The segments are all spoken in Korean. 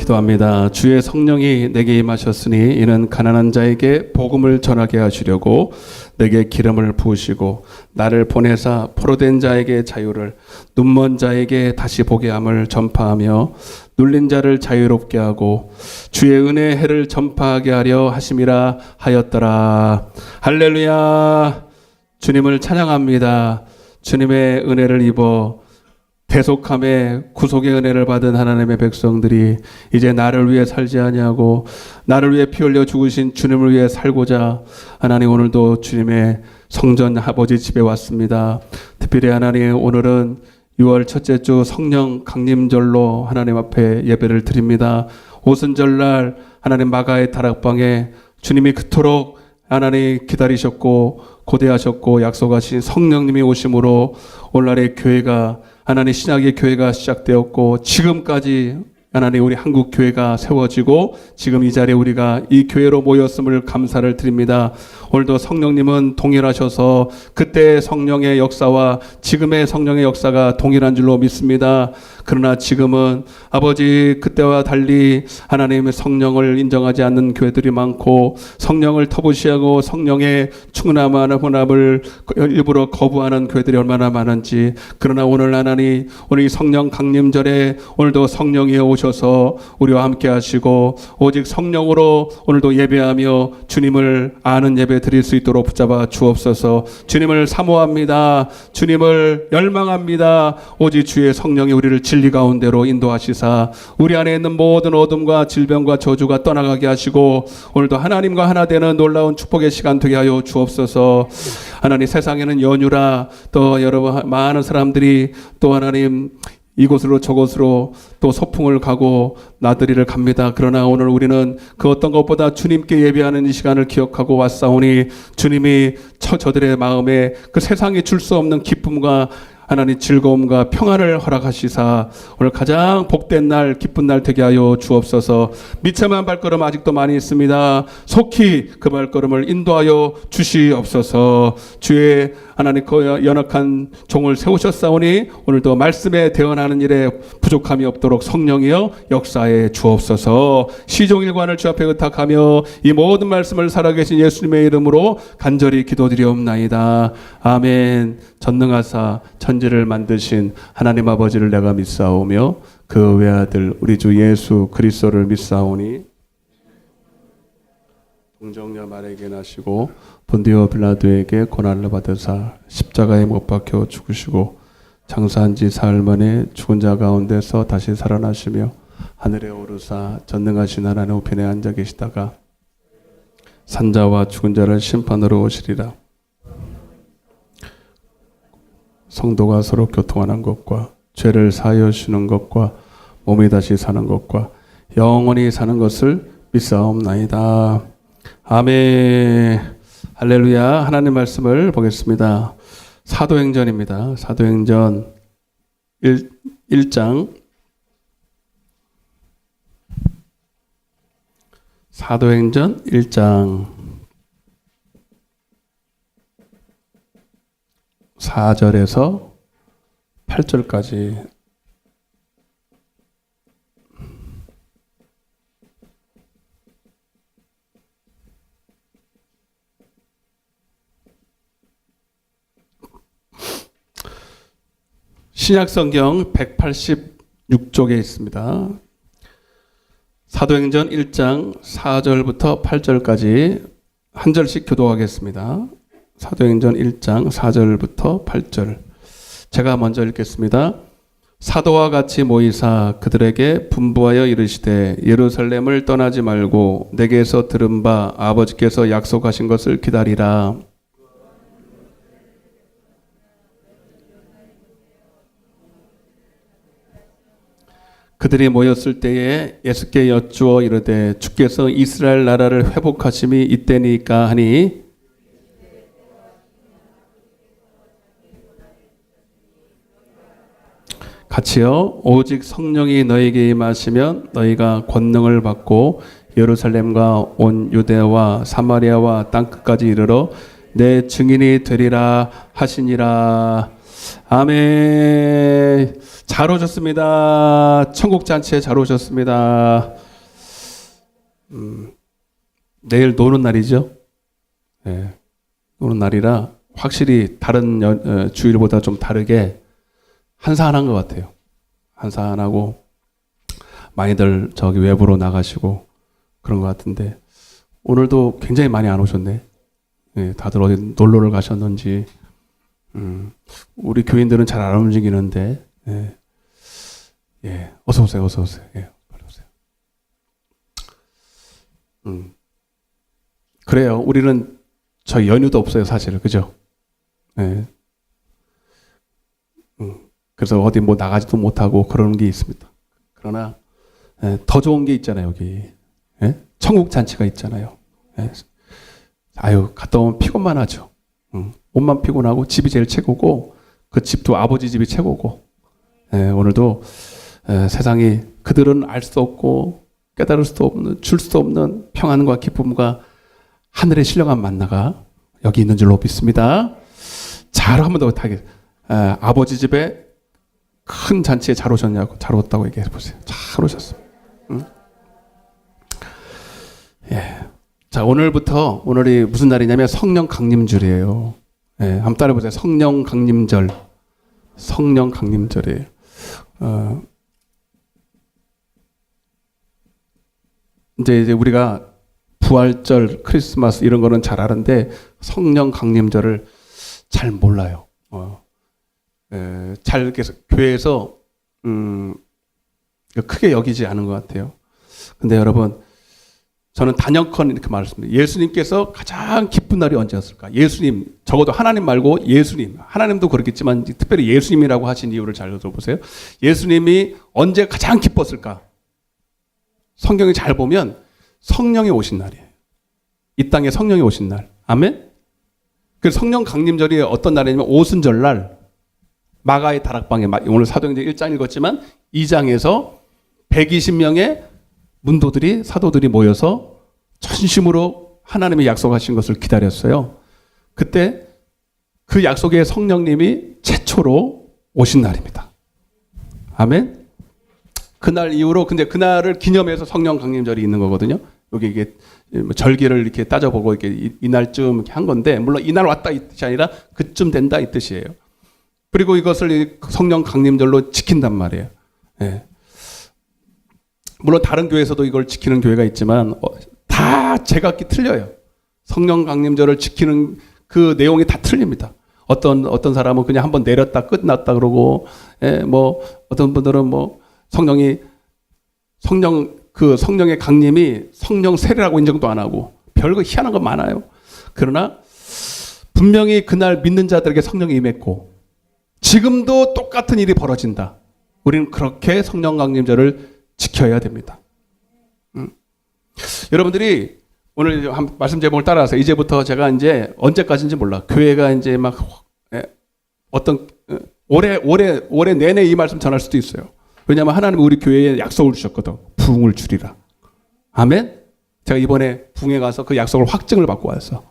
기도합니다. 주의 성령이 내게 임하셨으니 이는 가난한 자에게 복음을 전하게 하시려고 내게 기름을 부으시고 나를 보내사 포로된 자에게 자유를, 눈먼 자에게 다시 보게 함을 전파하며 눌린 자를 자유롭게 하고 주의 은혜의 해를 전파하게 하려 하심이라 하였더라. 할렐루야. 주님을 찬양합니다. 주님의 은혜를 입어 대속함의 구속의 은혜를 받은 하나님의 백성들이 이제 나를 위해 살지 아니하고 나를 위해 피 흘려 죽으신 주님을 위해 살고자 하나님 오늘도 주님의 성전 아버지 집에 왔습니다. 특별히 하나님 오늘은 6월 첫째 주 성령 강림절로 하나님 앞에 예배를 드립니다. 오순절날 하나님 마가의 다락방에 주님이 그토록 하나님 기다리셨고 고대하셨고 약속하신 성령님이 오심으로 오늘날의 교회가 하나님 신약의 교회가 시작되었고 지금까지 하나님 우리 한국 교회가 세워지고 지금 이 자리에 우리가 이 교회로 모였음을 감사를 드립니다. 오늘도 성령님은 동일하셔서 그때의 성령의 역사와 지금의 성령의 역사가 동일한 줄로 믿습니다. 그러나 지금은 아버지 그때와 달리 하나님의 성령을 인정하지 않는 교회들이 많고 성령을 터부시하고 성령의 충만한 혼합을 일부러 거부하는 교회들이 얼마나 많은지, 그러나 오늘 하나님 오늘 이 성령 강림절에 오늘도 성령이 오셔서 우리와 함께 하시고 오직 성령으로 오늘도 예배하며 주님을 아는 예배 드릴 수 있도록 붙잡아 주옵소서. 주님을 사모합니다. 주님을 열망합니다. 오직 주의 성령이 우리를 진리 가운데로 인도하시사 우리 안에 있는 모든 어둠과 질병과 저주가 떠나가게 하시고 오늘도 하나님과 하나 되는 놀라운 축복의 시간 되게 하여 주옵소서. 하나님 세상에는 연휴라 또 여러분 많은 사람들이 또 하나님 이곳으로 저곳으로 또 소풍을 가고 나들이를 갑니다. 그러나 오늘 우리는 그 어떤 것보다 주님께 예배하는 이 시간을 기억하고 왔사오니 주님이 저들의 마음에 그 세상이 줄 수 없는 기쁨과 하나님 즐거움과 평안을 허락하시사 오늘 가장 복된 날 기쁜 날 되게 하여 주옵소서. 미참한 발걸음 아직도 많이 있습니다. 속히 그 발걸음을 인도하여 주시옵소서. 주의 하나님 그 연약한 종을 세우셨사오니 오늘도 말씀에 대언하는 일에 부족함이 없도록 성령이여 역사에 주옵소서. 시종일관을 주 앞에 의탁하며 이 모든 말씀을 살아계신 예수님의 이름으로 간절히 기도드리옵나이다. 아멘. 전능하사 천지를 만드신 하나님 아버지를 내가 믿사오며 그 외아들 우리 주 예수 그리스도를 믿사오니 동정녀 마리아에게 나시고 본디오 빌라도에게 고난을 받으사 십자가에 못 박혀 죽으시고 장사한 지 사흘 만에 죽은 자 가운데서 다시 살아나시며 하늘에 오르사 전능하신 하나님 우편에 앉아 계시다가 산자와 죽은 자를 심판으로 오시리라. 성도가 서로 교통하는 것과 죄를 사하여 주는 것과 몸이 다시 사는 것과 영원히 사는 것을 믿사옵나이다. 아멘. 할렐루야. 하나님 말씀을 보겠습니다. 사도행전입니다. 사도행전 1장 사도행전 1장 4절에서 8절까지 신약성경 186쪽에 있습니다. 사도행전 1장 4절부터 8절까지 한 절씩 교독하겠습니다. 사도행전 1장 4절부터 8절. 제가 먼저 읽겠습니다. 사도와 같이 모이사 그들에게 분부하여 이르시되 예루살렘을 떠나지 말고 내게서 들은 바 아버지께서 약속하신 것을 기다리라. 그들이 모였을 때에 예수께 여쭈어 이르되 주께서 이스라엘 나라를 회복하심이 이때니까 하니 같이요. 오직 성령이 너에게 임하시면 너희가 권능을 받고 예루살렘과 온 유대와 사마리아와 땅끝까지 이르러 내 증인이 되리라 하시니라. 아멘. 잘 오셨습니다. 천국잔치에 잘 오셨습니다. 내일 노는 날이죠. 네, 노는 날이라 확실히 다른 주일보다 좀 다르게 한산한 것 같아요. 한산하고 많이들 저기 외부로 나가시고 그런 것 같은데 오늘도 굉장히 많이 안 오셨네. 네, 다들 어디 놀러를 가셨는지. 우리 교인들은 잘 안 움직이는데, 예, 예, 어서 오세요, 어서 오세요, 예, 빨리 오세요. 그래요. 우리는 저희 연휴도 없어요, 사실, 그죠? 예. 그래서 어디 뭐 나가지도 못하고 그러는 게 있습니다. 그러나 예, 더 좋은 게 있잖아요, 여기. 예? 천국 잔치가 있잖아요. 예. 아유, 갔다 오면 피곤만 하죠. 몸만 피곤하고 집이 제일 최고고 그 집도 아버지 집이 최고고. 예, 오늘도 세상이 그들은 알 수 없고 깨달을 수도 없는 줄 수 없는 평안과 기쁨과 하늘의 신령한 만나가 여기 있는 줄로 믿습니다. 잘 한번 더 하게. 아버지 집에 큰 잔치에 잘 오셨냐고, 잘 왔다고 얘기해 보세요. 잘 오셨어. 예. 자, 오늘이 무슨 날이냐면 성령 강림절이에요. 예, 한번 따라해보세요. 성령 강림절. 성령 강림절이에요. 이제 우리가 부활절, 크리스마스 이런 거는 잘 아는데 성령 강림절을 잘 몰라요. 잘 교회에서 크게 여기지 않은 것 같아요. 근데 여러분, 저는 단연컨 이렇게 말씀드립니다. 예수님께서 가장 기쁜 날이 언제였을까? 예수님, 적어도 하나님 말고 예수님, 하나님도 그렇겠지만 특별히 예수님이라고 하신 이유를 잘 들어보세요. 예수님이 언제 가장 기뻤을까? 성경에 잘 보면 성령이 오신 날이에요. 이 땅에 성령이 오신 날. 아멘? 그 성령 강림절이 어떤 날이냐면 오순절날 마가의 다락방에, 오늘 사도행전 1장 읽었지만 2장에서 120명의 문도들이, 사도들이 모여서 전심으로 하나님의 약속하신 것을 기다렸어요. 그때 그 약속의 성령님이 최초로 오신 날입니다. 아멘? 그날 이후로, 근데 그날을 기념해서 성령 강림절이 있는 거거든요. 여기 이게 절기를 이렇게 따져보고 이렇게 이날쯤 이렇게 한 건데, 물론 이날 왔다 이 뜻이 아니라 그쯤 된다 이 뜻이에요. 그리고 이것을 성령 강림절로 지킨단 말이에요. 예. 물론 다른 교회에서도 이걸 지키는 교회가 있지만 다 제각기 틀려요. 성령 강림절을 지키는 그 내용이 다 틀립니다. 어떤 사람은 그냥 한번 내렸다 끝났다 그러고, 뭐 어떤 분들은 뭐 성령의 강림이 성령 세례라고 인정도 안 하고 별거 희한한 거 많아요. 그러나 분명히 그날 믿는 자들에게 성령이 임했고 지금도 똑같은 일이 벌어진다. 우리는 그렇게 성령 강림절을 지켜야 됩니다. 여러분들이 오늘 말씀 제목을 따라서 이제부터 제가 이제 언제까지인지 몰라. 교회가 이제 막 어떤 올해 내내 이 말씀 전할 수도 있어요. 왜냐하면 하나님이 우리 교회에 약속을 주셨거든. 부흥을 주리라. 아멘? 제가 이번에 부흥에 가서 그 약속을 확증을 받고 왔어.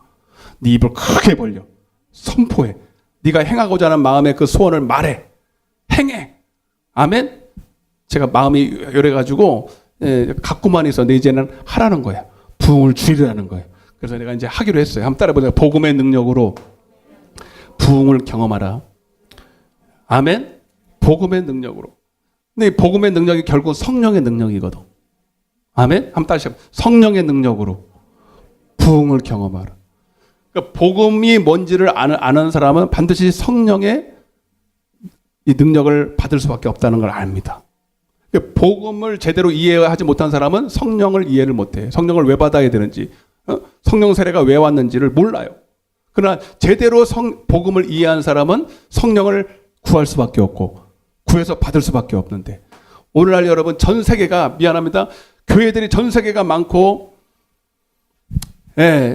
네 입을 크게 벌려. 선포해. 네가 행하고자 하는 마음의 그 소원을 말해. 행해. 아멘? 제가 마음이 요래가지고 갖고만 있었는데 이제는 하라는 거야. 부흥을 주리라는 거예요. 그래서 내가 이제 하기로 했어요. 한번 따라해보세요. 복음의 능력으로 부흥을 경험하라. 아멘? 복음의 능력으로. 근데 이 복음의 능력이 결국 성령의 능력이거든. 아멘? 한번 다시 해보세요. 성령의 능력으로 부흥을 경험하라. 그러니까 복음이 뭔지를 아는 사람은 반드시 성령의 이 능력을 받을 수밖에 없다는 걸 압니다. 복음을 제대로 이해하지 못한 사람은 성령을 이해를 못해. 성령을 왜 받아야 되는지, 성령 세례가 왜 왔는지를 몰라요. 그러나 제대로 복음을 이해한 사람은 성령을 구할 수밖에 없고 구해서 받을 수밖에 없는데, 오늘날 여러분 전 세계가, 미안합니다, 교회들이 전 세계가 많고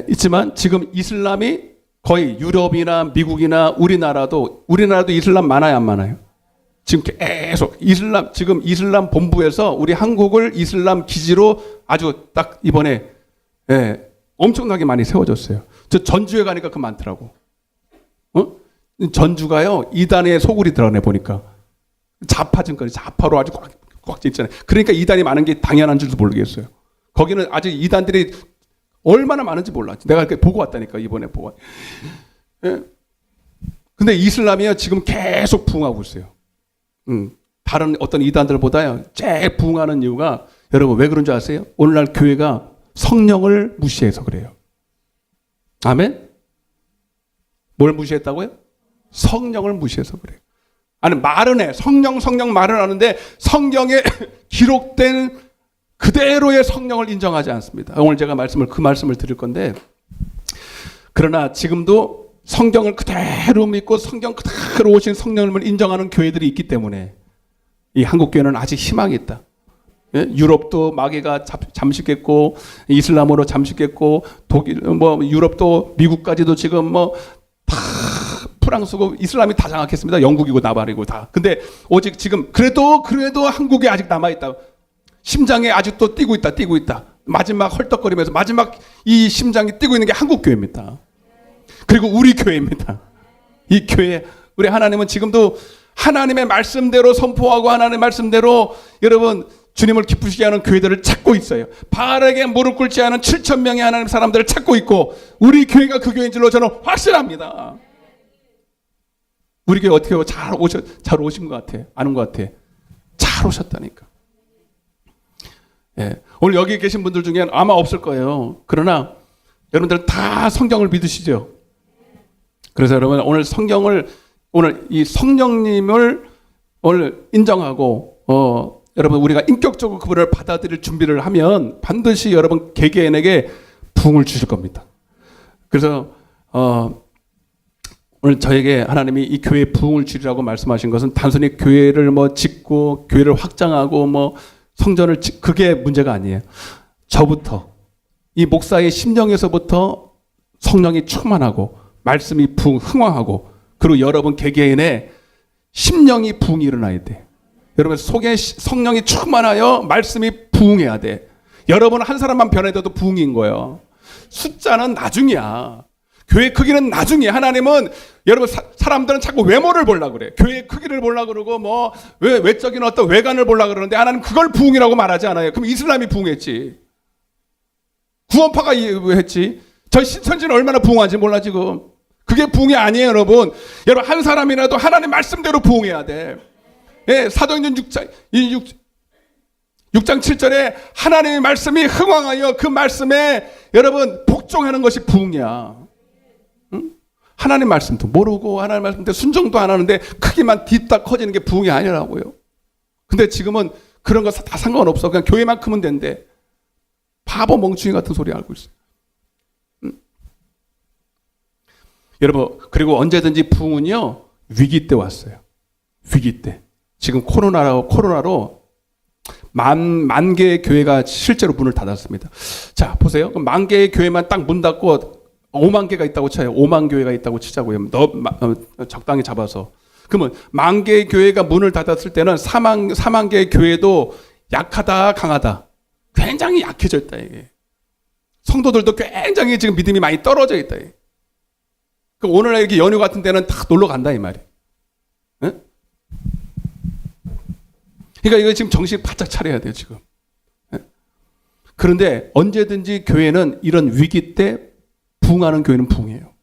있지만 지금 이슬람이 거의 유럽이나 미국이나 우리나라도 이슬람 많아요, 안 많아요? 지금 계속 지금 이슬람 본부에서 우리 한국을 이슬람 기지로 아주 딱 이번에 엄청나게 많이 세워졌어요. 저 전주에 가니까 그 많더라고. 전주가요, 이단의 소굴이 드러내 보니까. 좌파로 아주 꽉 있잖아요. 그러니까 이단이 많은 게 당연한 줄도 모르겠어요. 거기는 아직 이단들이 얼마나 많은지 몰라. 내가 이렇게 보고 왔다니까, 이번에 보고. 예. 근데 이슬람이요, 지금 계속 부흥하고 있어요. 다른 어떤 이단들보다요, 제일 부흥하는 이유가, 여러분 왜 그런 줄 아세요? 오늘날 교회가 성령을 무시해서 그래요. 아멘? 뭘 무시했다고요? 성령을 무시해서 그래요. 아니, 말은 해. 성령 말은 하는데 성경에 기록된 그대로의 성령을 인정하지 않습니다. 오늘 제가 그 말씀을 드릴 건데, 그러나 지금도 성경을 그대로 믿고 성경 그대로 오신 성령을 인정하는 교회들이 있기 때문에 이 한국 교회는 아직 희망이 있다. 예? 유럽도 마귀가 잠식했고, 이슬람으로 잠식했고, 독일, 유럽도 미국까지도 지금 다 프랑스고 이슬람이 다 장악했습니다. 영국이고 나발이고 다. 근데 오직 지금 그래도 한국에 아직 남아 있다. 심장에 아직도 뛰고 있다. 마지막 헐떡거리면서 마지막 이 심장이 뛰고 있는 게 한국 교회입니다. 그리고 우리 교회입니다. 이 교회, 우리 하나님은 지금도 하나님의 말씀대로 선포하고 하나님의 말씀대로 여러분 주님을 기쁘시게 하는 교회들을 찾고 있어요. 바르게 무릎 꿇지 않은 7,000명의 하나님 사람들을 찾고 있고, 우리 교회가 그 교회인 줄로 저는 확신합니다. 우리 교회 어떻게 잘 오신 것 같아? 아는 것 같아? 잘 오셨다니까. 예. 오늘 여기 계신 분들 중에 아마 없을 거예요. 그러나 여러분들 다 성경을 믿으시죠? 그래서 여러분 오늘 이 성령님을 오늘 인정하고, 여러분 우리가 인격적으로 그분을 받아들일 준비를 하면 반드시 여러분 개개인에게 부흥을 주실 겁니다. 그래서 오늘 저에게 하나님이 이 교회에 부흥을 주리라고 말씀하신 것은 단순히 교회를 짓고 교회를 확장하고 성전을 그게 문제가 아니에요. 저부터 이 목사의 심령에서부터 성령이 충만하고 말씀이 흥황하고, 그리고 여러분 개개인의 심령이 부흥이 일어나야 돼. 여러분 속에 성령이 충만하여 말씀이 부흥해야 돼. 여러분 한 사람만 변해도 부흥인 거예요. 숫자는 나중이야. 교회 크기는 나중이야. 하나님은 여러분 사람들은 자꾸 외모를 보려고 그래. 교회 크기를 보려고 그러고 외적인 어떤 외관을 보려고 그러는데 하나님 그걸 부흥이라고 말하지 않아요. 그럼 이슬람이 부흥했지. 구원파가 했지. 저 신천지는 얼마나 부흥한지 몰라 지금. 그게 부흥이 아니에요, 여러분. 여러분 한 사람이라도 하나님 말씀대로 부흥해야 돼. 예, 사도행전 6장 7절에 하나님의 말씀이 흥왕하여 그 말씀에 여러분 복종하는 것이 부흥이야. 응? 하나님 말씀도 모르고 하나님 말씀도 순종도 안 하는데 크기만 뒤딱 커지는 게 부흥이 아니라고요. 근데 지금은 그런 거 다 상관없어. 그냥 교회만 크면 된대. 바보 멍충이 같은 소리 알고 있어요. 여러분, 그리고 언제든지 부흥은요, 위기 때 왔어요. 위기 때. 지금 코로나로 만 개의 교회가 실제로 문을 닫았습니다. 자, 보세요. 그럼 만 개의 교회만 딱 문 닫고 5만 개가 있다고 쳐요. 5만 교회가 있다고 치자고요. 적당히 잡아서. 그러면 만 개의 교회가 문을 닫았을 때는 4만 개의 교회도 약하다, 강하다. 굉장히 약해져 있다, 이게. 성도들도 굉장히 지금 믿음이 많이 떨어져 있다, 이게. 그럼 오늘날 이렇게 연휴 같은 데는 다 놀러 간다, 이 말이에요. 네? 그러니까 이거 지금 정신 바짝 차려야 돼요, 지금. 네? 그런데 언제든지 교회는 이런 위기 때 부흥하는 교회는 부흥해요.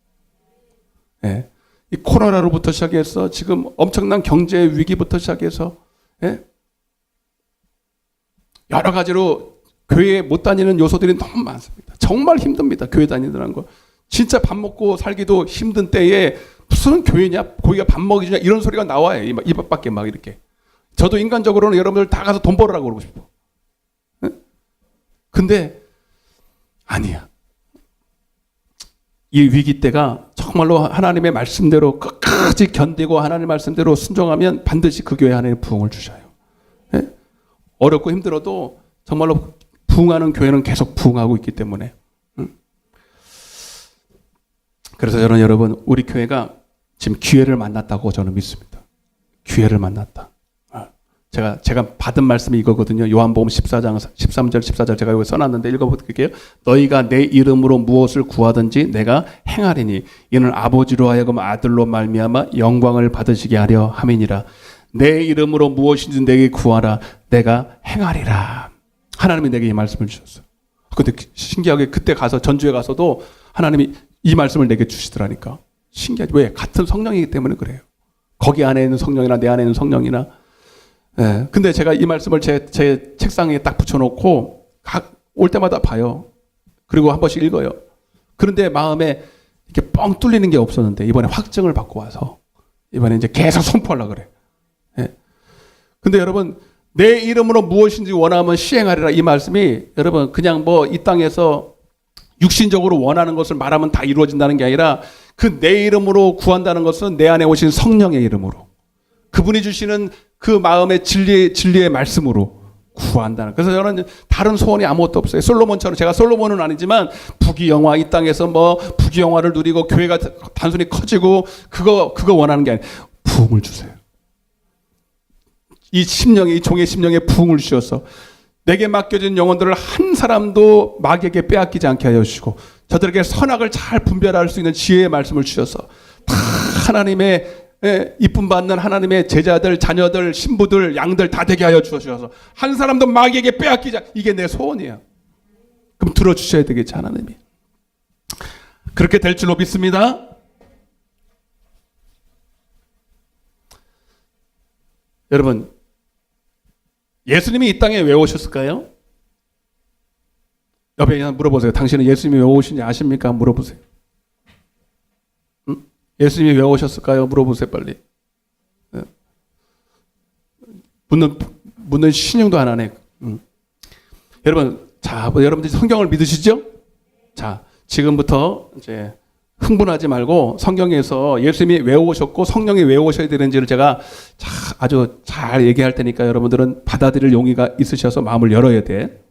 네? 이 코로나로부터 시작해서 지금 엄청난 경제 위기부터 시작해서 네? 여러 가지로 교회에 못 다니는 요소들이 너무 많습니다. 정말 힘듭니다. 교회 다니는 거. 진짜 밥 먹고 살기도 힘든 때에 무슨 교회냐? 거기가 밥 먹이 주냐? 이런 소리가 나와요. 입 밖에 막 이렇게. 저도 인간적으로는 여러분들 다 가서 돈 벌으라고 그러고 싶어. 네? 근데 아니야. 이 위기 때가 정말로 하나님의 말씀대로 끝까지 견디고 하나님의 말씀대로 순종하면 반드시 그 교회 안에 부흥을 주셔요. 네? 어렵고 힘들어도 정말로 부흥하는 교회는 계속 부흥하고 있기 때문에. 그래서 저는 여러분 우리 교회가 지금 기회를 만났다고 저는 믿습니다. 기회를 만났다. 제가 받은 말씀이 이거거든요. 요한복음 14장 13절 14절 제가 여기 써놨는데 읽어볼게요. 너희가 내 이름으로 무엇을 구하든지 내가 행하리니 이는 아버지로 하여금 아들로 말미암아 영광을 받으시게 하려 함이니라. 내 이름으로 무엇인지 내게 구하라. 내가 행하리라. 하나님이 내게 이 말씀을 주셨어요. 근데 신기하게 그때 가서 전주에 가서도 하나님이 이 말씀을 내게 주시더라니까. 신기하지. 왜? 같은 성령이기 때문에 그래요. 거기 안에 있는 성령이나 내 안에 있는 성령이나. 예. 근데 제가 이 말씀을 제 책상에 딱 붙여놓고 올 때마다 봐요. 그리고 한 번씩 읽어요. 그런데 마음에 이렇게 뻥 뚫리는 게 없었는데 이번에 확증을 받고 와서 이번에 이제 계속 선포하려고 그래. 예. 근데 여러분, 내 이름으로 무엇인지 원하면 시행하리라. 이 말씀이 여러분 그냥 뭐 이 땅에서 육신적으로 원하는 것을 말하면 다 이루어진다는 게 아니라 그 내 이름으로 구한다는 것은 내 안에 오신 성령의 이름으로, 그분이 주시는 그 마음의 진리의 말씀으로 구한다는. 그래서 저는 다른 소원이 아무것도 없어요. 솔로몬처럼, 제가 솔로몬은 아니지만 부귀영화, 이 땅에서 뭐 부귀영화를 누리고 교회가 단순히 커지고 그거 원하는 게 아니에요. 부흥을 주세요. 이 종의 심령에 부흥을 주셔서 내게 맡겨진 영혼들을 한 사람도 마귀에게 빼앗기지 않게 하여 주시고 저들에게 선악을 잘 분별할 수 있는 지혜의 말씀을 주셔서 다 하나님의 이쁨 받는 하나님의 제자들, 자녀들, 신부들, 양들 다 되게 하여 주셔서 한 사람도 마귀에게 빼앗기지 않게. 이게 내 소원이에요. 그럼 들어주셔야 되겠지, 하나님이. 그렇게 될 줄로 믿습니다. 여러분, 예수님이 이 땅에 왜 오셨을까요? 옆에 그냥 물어보세요. 당신은 예수님이 왜 오신지 아십니까? 물어보세요. 응? 예수님이 왜 오셨을까요? 물어보세요, 빨리. 묻는 신용도 안 하네. 여러분, 자, 여러분들이 성경을 믿으시죠? 자, 지금부터 이제 흥분하지 말고 성경에서 예수님이 왜 오셨고 성령이 왜 오셔야 되는지를 제가 아주 잘 얘기할 테니까 여러분들은 받아들일 용의가 있으셔서 마음을 열어야 돼.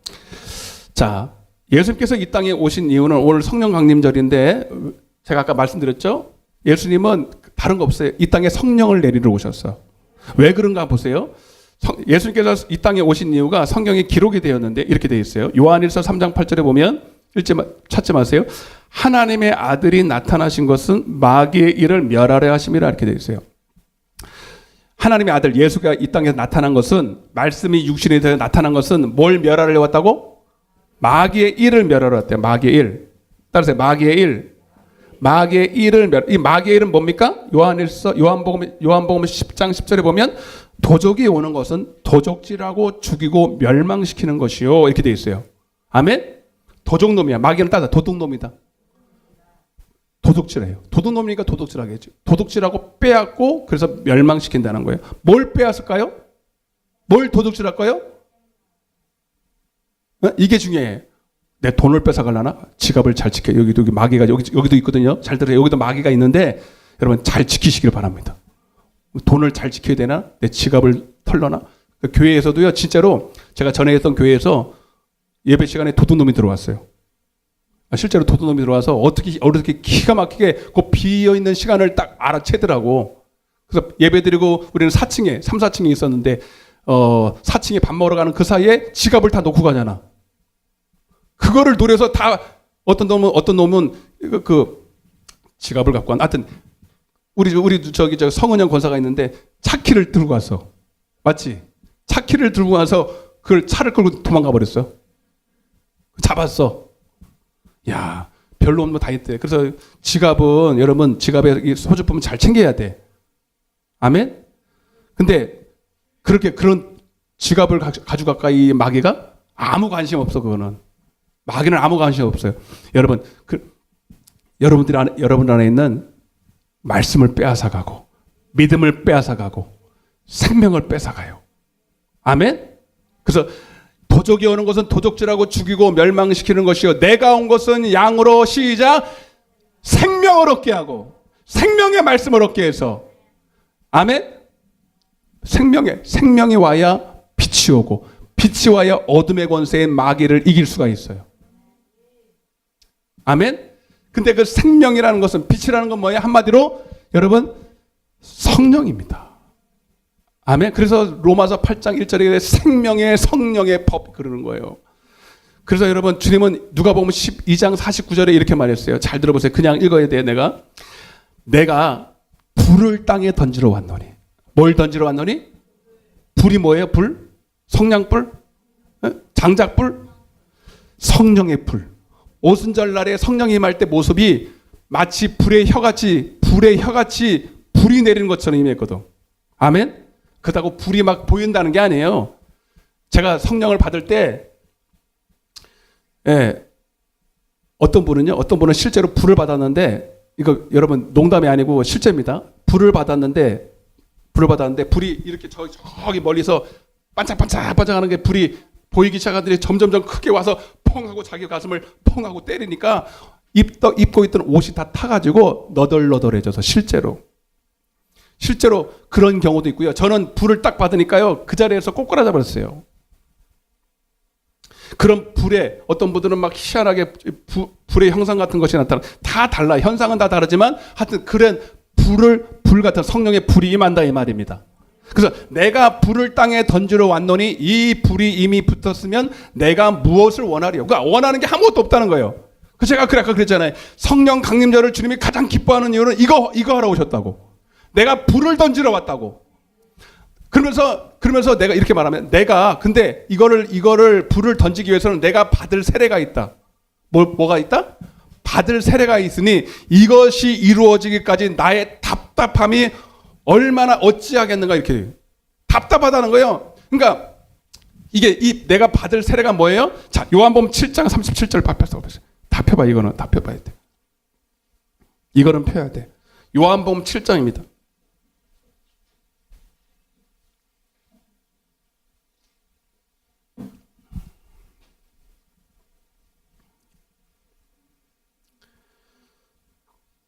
자, 예수님께서 이 땅에 오신 이유는 오늘 성령 강림절인데 제가 아까 말씀드렸죠? 예수님은 다른 거 없어요. 이 땅에 성령을 내리러 오셨어. 왜 그런가 보세요. 예수님께서 이 땅에 오신 이유가 성경에 기록이 되었는데 이렇게 되어 있어요. 요한일서 3장 8절에 보면 찾지 마세요. 하나님의 아들이 나타나신 것은 마귀의 일을 멸하려 하심이라 이렇게 되어 있어요. 하나님의 아들 예수가 이 땅에 나타난 것은, 말씀이 육신이 되어 나타난 것은 뭘 멸하려 왔다고? 마귀의 일을 멸하려 왔대요. 마귀의 일. 따라서 마귀의 일. 마귀의 일을 이 마귀의 일은 뭡니까? 요한복음 10장 10절에 보면 도적이 오는 것은 도적질하고 죽이고 멸망시키는 것이요. 이렇게 되어 있어요. 아멘? 도적놈이야. 마귀는 따라 도둑놈이다. 도둑질해요. 도둑놈이니까 도둑질하겠죠. 도둑질하고 빼앗고 그래서 멸망시킨다는 거예요. 뭘 빼앗을까요? 뭘 도둑질할까요? 이게 중요해요. 내 돈을 뺏어가려나? 지갑을 잘 지켜. 여기도 마귀가 여기도 있거든요. 잘 들어요. 여기도 마귀가 있는데 여러분 잘 지키시길 바랍니다. 돈을 잘 지켜야 되나? 내 지갑을 털려나? 교회에서도요. 진짜로 제가 전에 했던 교회에서 예배 시간에 도둑놈이 들어왔어요. 실제로 도둑놈이 들어와서 어떻게 기가 막히게 그 비어있는 시간을 딱 알아채더라고. 그래서 예배 드리고 우리는 4층에 3, 4층에 있었는데 4층에 밥 먹으러 가는 그 사이에 지갑을 다 놓고 가잖아. 그거를 노려서 다 어떤 놈은 그 지갑을 갖고 간. 하여튼 우리 저기 성은영 권사가 있는데 차키를 들고 왔어. 맞지? 차키를 들고 와서 그걸 차를 끌고 도망가 버렸어. 잡았어. 야, 별로 없는 거 다 있대. 그래서 지갑은 여러분 지갑에 소지품은 잘 챙겨야 돼. 아멘? 근데 그런 지갑을 가져갈까 이 마귀가? 아무 관심 없어. 그거는 마귀는 아무 관심 없어요. 여러분 여러분 안에 있는 말씀을 빼앗아가고 믿음을 빼앗아가고 생명을 뺏어가요. 아멘? 그래서 도적이 오는 것은 도적질하고 죽이고 멸망시키는 것이요 내가 온 것은 양으로 시작 생명을 얻게 하고 생명의 말씀을 얻게 해서. 아멘? 생명이 와야 빛이 오고 빛이 와야 어둠의 권세인 마귀를 이길 수가 있어요. 아멘? 근데 그 생명이라는 것은, 빛이라는 건 뭐예요? 한마디로 여러분 성령입니다. 아멘. 그래서 로마서 8장 1절에 생명의 성령의 법 그러는 거예요. 그래서 여러분 주님은 누가복음 12장 49절에 이렇게 말했어요. 잘 들어보세요. 그냥 읽어야 돼요. 내가 불을 땅에 던지러 왔노니. 뭘 던지러 왔노니? 불이 뭐예요? 불? 성냥불? 장작불? 성령의 불. 오순절날에 성령이 임할 때 모습이 마치 불의 혀같이 불이 내리는 것처럼 임했거든. 아멘? 그렇다고 불이 막 보인다는 게 아니에요. 제가 성령을 받을 때 어떤 분은 실제로 불을 받았는데, 이거 여러분 농담이 아니고 실제입니다. 불을 받았는데 불이 이렇게 저기 멀리서 반짝반짝하는 게 불이 보이기 시작하더니 점점점 크게 와서 펑 하고 자기 가슴을 펑 하고 때리니까 입고 있던 옷이 다 타가지고 너덜너덜해져서 실제로 그런 경우도 있고요. 저는 불을 딱 받으니까요, 그 자리에서 꼬꾸라져 버렸어요. 그런 불에 어떤 분들은 막 희한하게 불의 형상 같은 것이 나타나, 다 달라. 현상은 다 다르지만 하여튼 그런 불 같은 성령의 불이 임한다 이 말입니다. 그래서 내가 불을 땅에 던지러 왔노니 이 불이 이미 붙었으면 내가 무엇을 원하리요? 그러니까 원하는 게 아무것도 없다는 거예요. 그 제가 아까 그랬잖아요. 성령 강림절을 주님이 가장 기뻐하는 이유는 이거 하러 오셨다고. 내가 불을 던지러 왔다고. 그러면서 내가 이렇게 말하면, 근데 이거를 불을 던지기 위해서는 내가 받을 세례가 있다. 뭐가 있다? 받을 세례가 있으니 이것이 이루어지기까지 나의 답답함이 얼마나 어찌하겠는가, 이렇게 답답하다는 거예요. 그러니까 이게 내가 받을 세례가 뭐예요? 자, 요한복음 7장 37절 다 펴봐. 이거는 다 펴봐야 돼. 이거는 펴야 돼. 요한복음 7장입니다.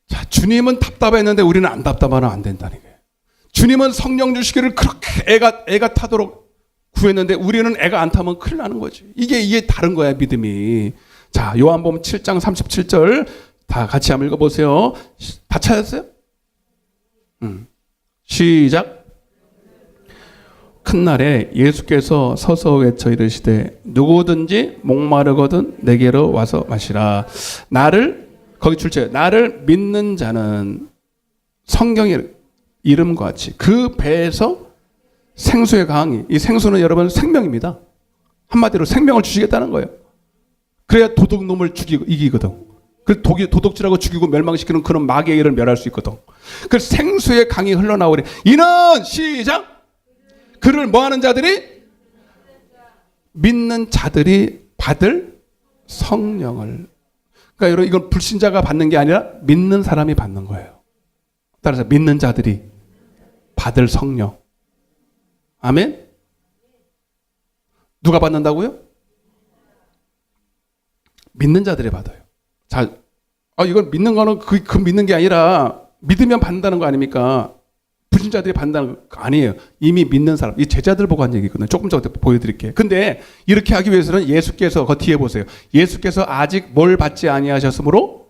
자, 주님은 답답했는데 우리는 안 답답하면 안 된다는 거예요. 주님은 성령 주시기를 그렇게 애가 타도록 구했는데 우리는 애가 안 타면 큰일 나는 거지. 이게 다른 거야, 믿음이. 자, 요한복음 7장 37절 다 같이 한번 읽어보세요. 다 찾았어요? 시작. 큰 날에 예수께서 서서 외쳐 이르시되 누구든지 목마르거든 내게로 와서 마시라. 거기 출처에 나를 믿는 자는 성경의 이름과 같이 그 배에서 생수의 강이, 이 생수는 여러분 생명입니다. 한마디로 생명을 주시겠다는 거예요. 그래야 도둑놈을 이기거든. 그 도둑질하고 죽이고 멸망시키는 그런 마귀의 일을 멸할 수 있거든. 그 생수의 강이 흘러나오래. 이는 시작. 그를 뭐하는 자들이? 믿는 자들이 받을 성령을. 그러니까 여러분, 이건 불신자가 받는 게 아니라 믿는 사람이 받는 거예요. 따라서 믿는 자들이 받을 성령. 아멘? 누가 받는다고요? 믿는 자들이 받아요. 자, 이건 믿는 거는 그 믿는 게 아니라 믿으면 받는다는 거 아닙니까? 불신자들이 받는다는 거 아니에요. 이미 믿는 사람. 이 제자들 보고 한 얘기거든요. 조금 전에 보여드릴게요. 근데 이렇게 하기 위해서는 예수께서, 그 뒤에 보세요. 예수께서 아직 뭘 받지 아니하셨으므로?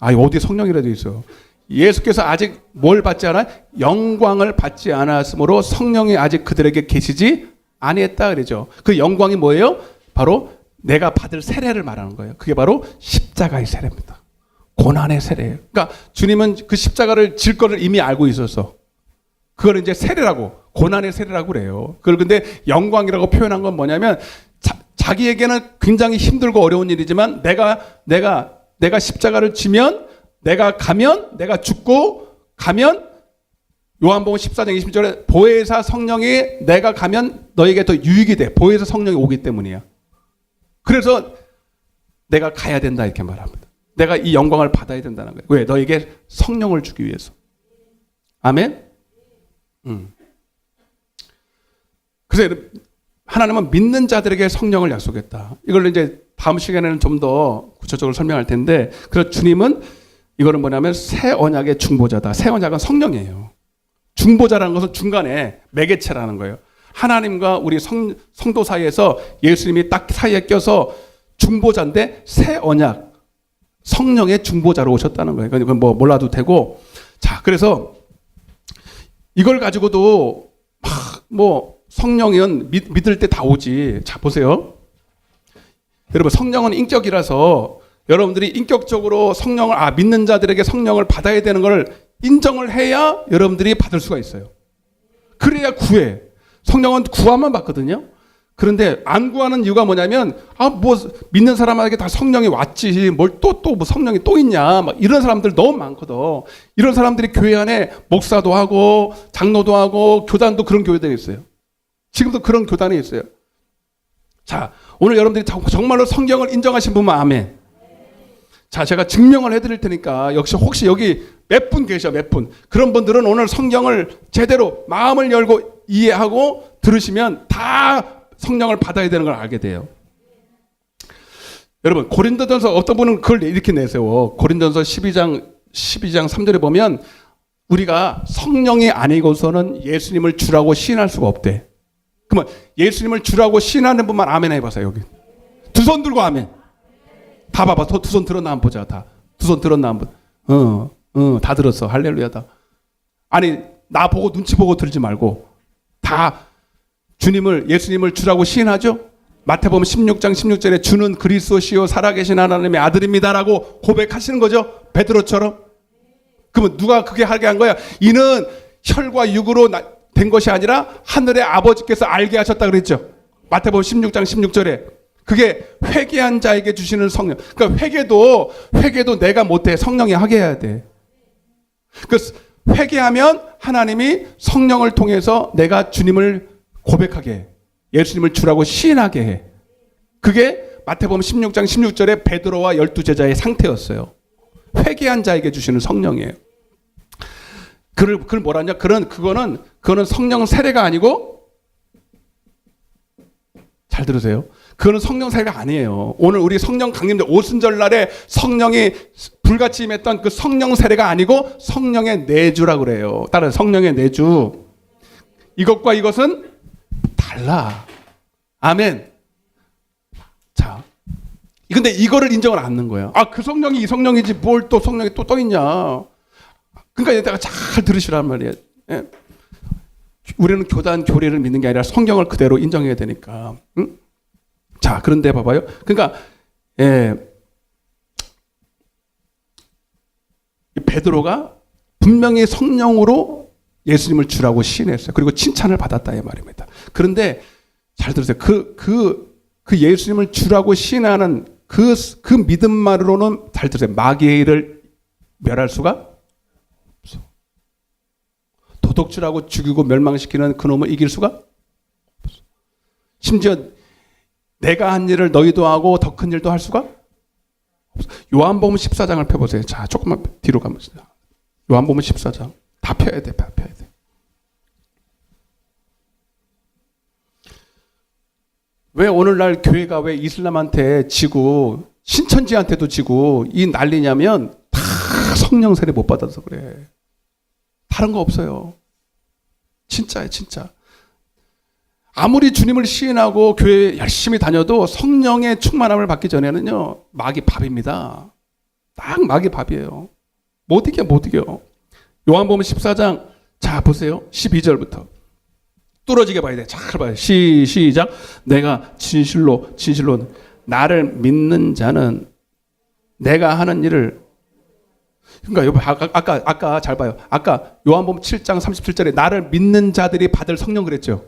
어디에 성령이라도 있어. 예수께서 아직 뭘 받지 않아? 영광을 받지 않았으므로 성령이 아직 그들에게 계시지 아니했다 그러죠. 그 영광이 뭐예요? 바로 내가 받을 세례를 말하는 거예요. 그게 바로 십자가의 세례입니다. 고난의 세례예요. 그러니까 주님은 그 십자가를 질 거를 이미 알고 있었어. 그걸 이제 세례라고, 고난의 세례라고 그래요. 그걸 근데 영광이라고 표현한 건 뭐냐면, 자기에게는 굉장히 힘들고 어려운 일이지만 내가 십자가를 지면, 내가 죽고 가면, 요한복음 14장 20절에 보혜사 성령이 내가 가면 너에게 더 유익이 돼. 보혜사 성령이 오기 때문이야. 그래서 내가 가야 된다 이렇게 말합니다. 내가 이 영광을 받아야 된다는 거예요. 왜? 너에게 성령을 주기 위해서. 아멘? 그래서 하나님은 믿는 자들에게 성령을 약속했다. 이걸 이제 다음 시간에는 좀 더 구체적으로 설명할 텐데, 그래서 주님은 이거는 뭐냐면 새 언약의 중보자다. 새 언약은 성령이에요. 중보자라는 것은 중간에 매개체라는 거예요. 하나님과 우리 성도 사이에서 예수님이 딱 사이에 껴서 중보자인데 새 언약, 성령의 중보자로 오셨다는 거예요. 그건 뭐 몰라도 되고. 자, 그래서 이걸 가지고도 막 성령은 믿을 때 다 오지. 자, 보세요. 여러분, 성령은 인격이라서 여러분들이 인격적으로 성령을, 믿는 자들에게 성령을 받아야 되는 걸 인정을 해야 여러분들이 받을 수가 있어요. 그래야 구해. 성령은 구하만 받거든요. 그런데 안 구하는 이유가 뭐냐면 뭐 믿는 사람에게 다 성령이 왔지 뭘 또 뭐 성령이 또 있냐 막 이런 사람들 너무 많거든. 이런 사람들이 교회 안에 목사도 하고 장로도 하고 교단도 그런 교회들이 있어요. 지금도 그런 교단이 있어요. 자, 오늘 여러분들이 정말로 성경을 인정하신 분은 아멘. 자, 제가 증명을 해드릴 테니까 역시 혹시 여기 몇 분 계셔, 몇 분. 그런 분들은 오늘 성경을 제대로 마음을 열고 이해하고 들으시면 다 성령을 받아야 되는 걸 알게 돼요. 여러분, 고린도전서 어떤 분은 그걸 이렇게 내세워. 고린도전서 12장 3절에 보면 우리가 성령이 아니고서는 예수님을 주라고 시인할 수가 없대. 그러면 예수님을 주라고 시인하는 분만 아멘 해봐세요. 여기 두 손 들고 아멘. 다 봐봐. 두 손 들었나 한번 보자. 다 두 손 들었나 한번. 다 들었어. 할렐루야다. 아니 나 보고 눈치 보고 들지 말고 다 예수님을 주라고 시인하죠. 마태복음 16장 16절에 주는 그리스도시요 살아계신 하나님의 아들입니다라고 고백하시는 거죠. 베드로처럼. 그러면 누가 그게 하게 한 거야? 이는 혈과 육으로 된 것이 아니라 하늘의 아버지께서 알게 하셨다 그랬죠. 마태복음 16장 16절에. 그게 회개한 자에게 주시는 성령. 그러니까 회개도 내가 못해. 성령이 하게 해야 돼. 그래서 회개하면 하나님이 성령을 통해서 내가 주님을 고백하게 해. 예수님을 주라고 시인하게 해. 그게 마태복음 16장 16절에 베드로와 12제자의 상태였어요. 회개한 자에게 주시는 성령이에요. 그걸 뭐라 하냐? 그거는 성령 세례가 아니고, 잘 들으세요. 그거는 성령 세례가 아니에요. 오늘 우리 성령 강림절 오순절 날에 성령이 불같이 임했던 그 성령 세례가 아니고 성령의 내주라고 그래요. 따라서 성령의 내주. 이것과 이것은 달라. 아멘. 자, 근데 이거를 인정을 안 하는 거예요. 그 성령이 이 성령이지 뭘 또 성령이 또 있냐. 그러니까 내가 잘 들으시란 말이에요. 예. 우리는 교단 교리를 믿는 게 아니라 성경을 그대로 인정해야 되니까. 응? 자, 그런데 봐봐요. 그러니까 베드로가 분명히 성령으로 예수님을 주라고 시인했어요. 그리고 칭찬을 받았다 이 말입니다. 그런데 잘 들으세요. 그 예수님을 주라고 시인하는 그 믿음만으로는 잘 들으세요. 마귀의 일을 멸할 수가 없어. 도둑질하고 죽이고 멸망시키는 그놈을 이길 수가 없어. 심지어 내가 한 일을 너희도 하고 더 큰 일도 할 수가 없어. 요한복음 14장을 펴보세요. 자, 조금만 뒤로 가면 요한복음 14장 다 펴야 돼. 왜 오늘날 교회가 왜 이슬람한테 지고 신천지한테도 지고 이 난리냐면 다 성령 세례 못 받아서 그래. 다른 거 없어요. 진짜예요, 진짜. 아무리 주님을 시인하고 교회 열심히 다녀도 성령의 충만함을 받기 전에는요, 마귀 밥입니다. 딱 마귀 밥이에요. 못 이겨. 요한복음 14장, 자, 보세요. 12절부터. 뚫어지게 봐야 돼. 잘 봐요. 시작. 내가 진실로 나를 믿는 자는 내가 하는 일을. 그러니까 아까 잘 봐요. 아까 요한복음 7장 37절에 나를 믿는 자들이 받을 성령 그랬죠.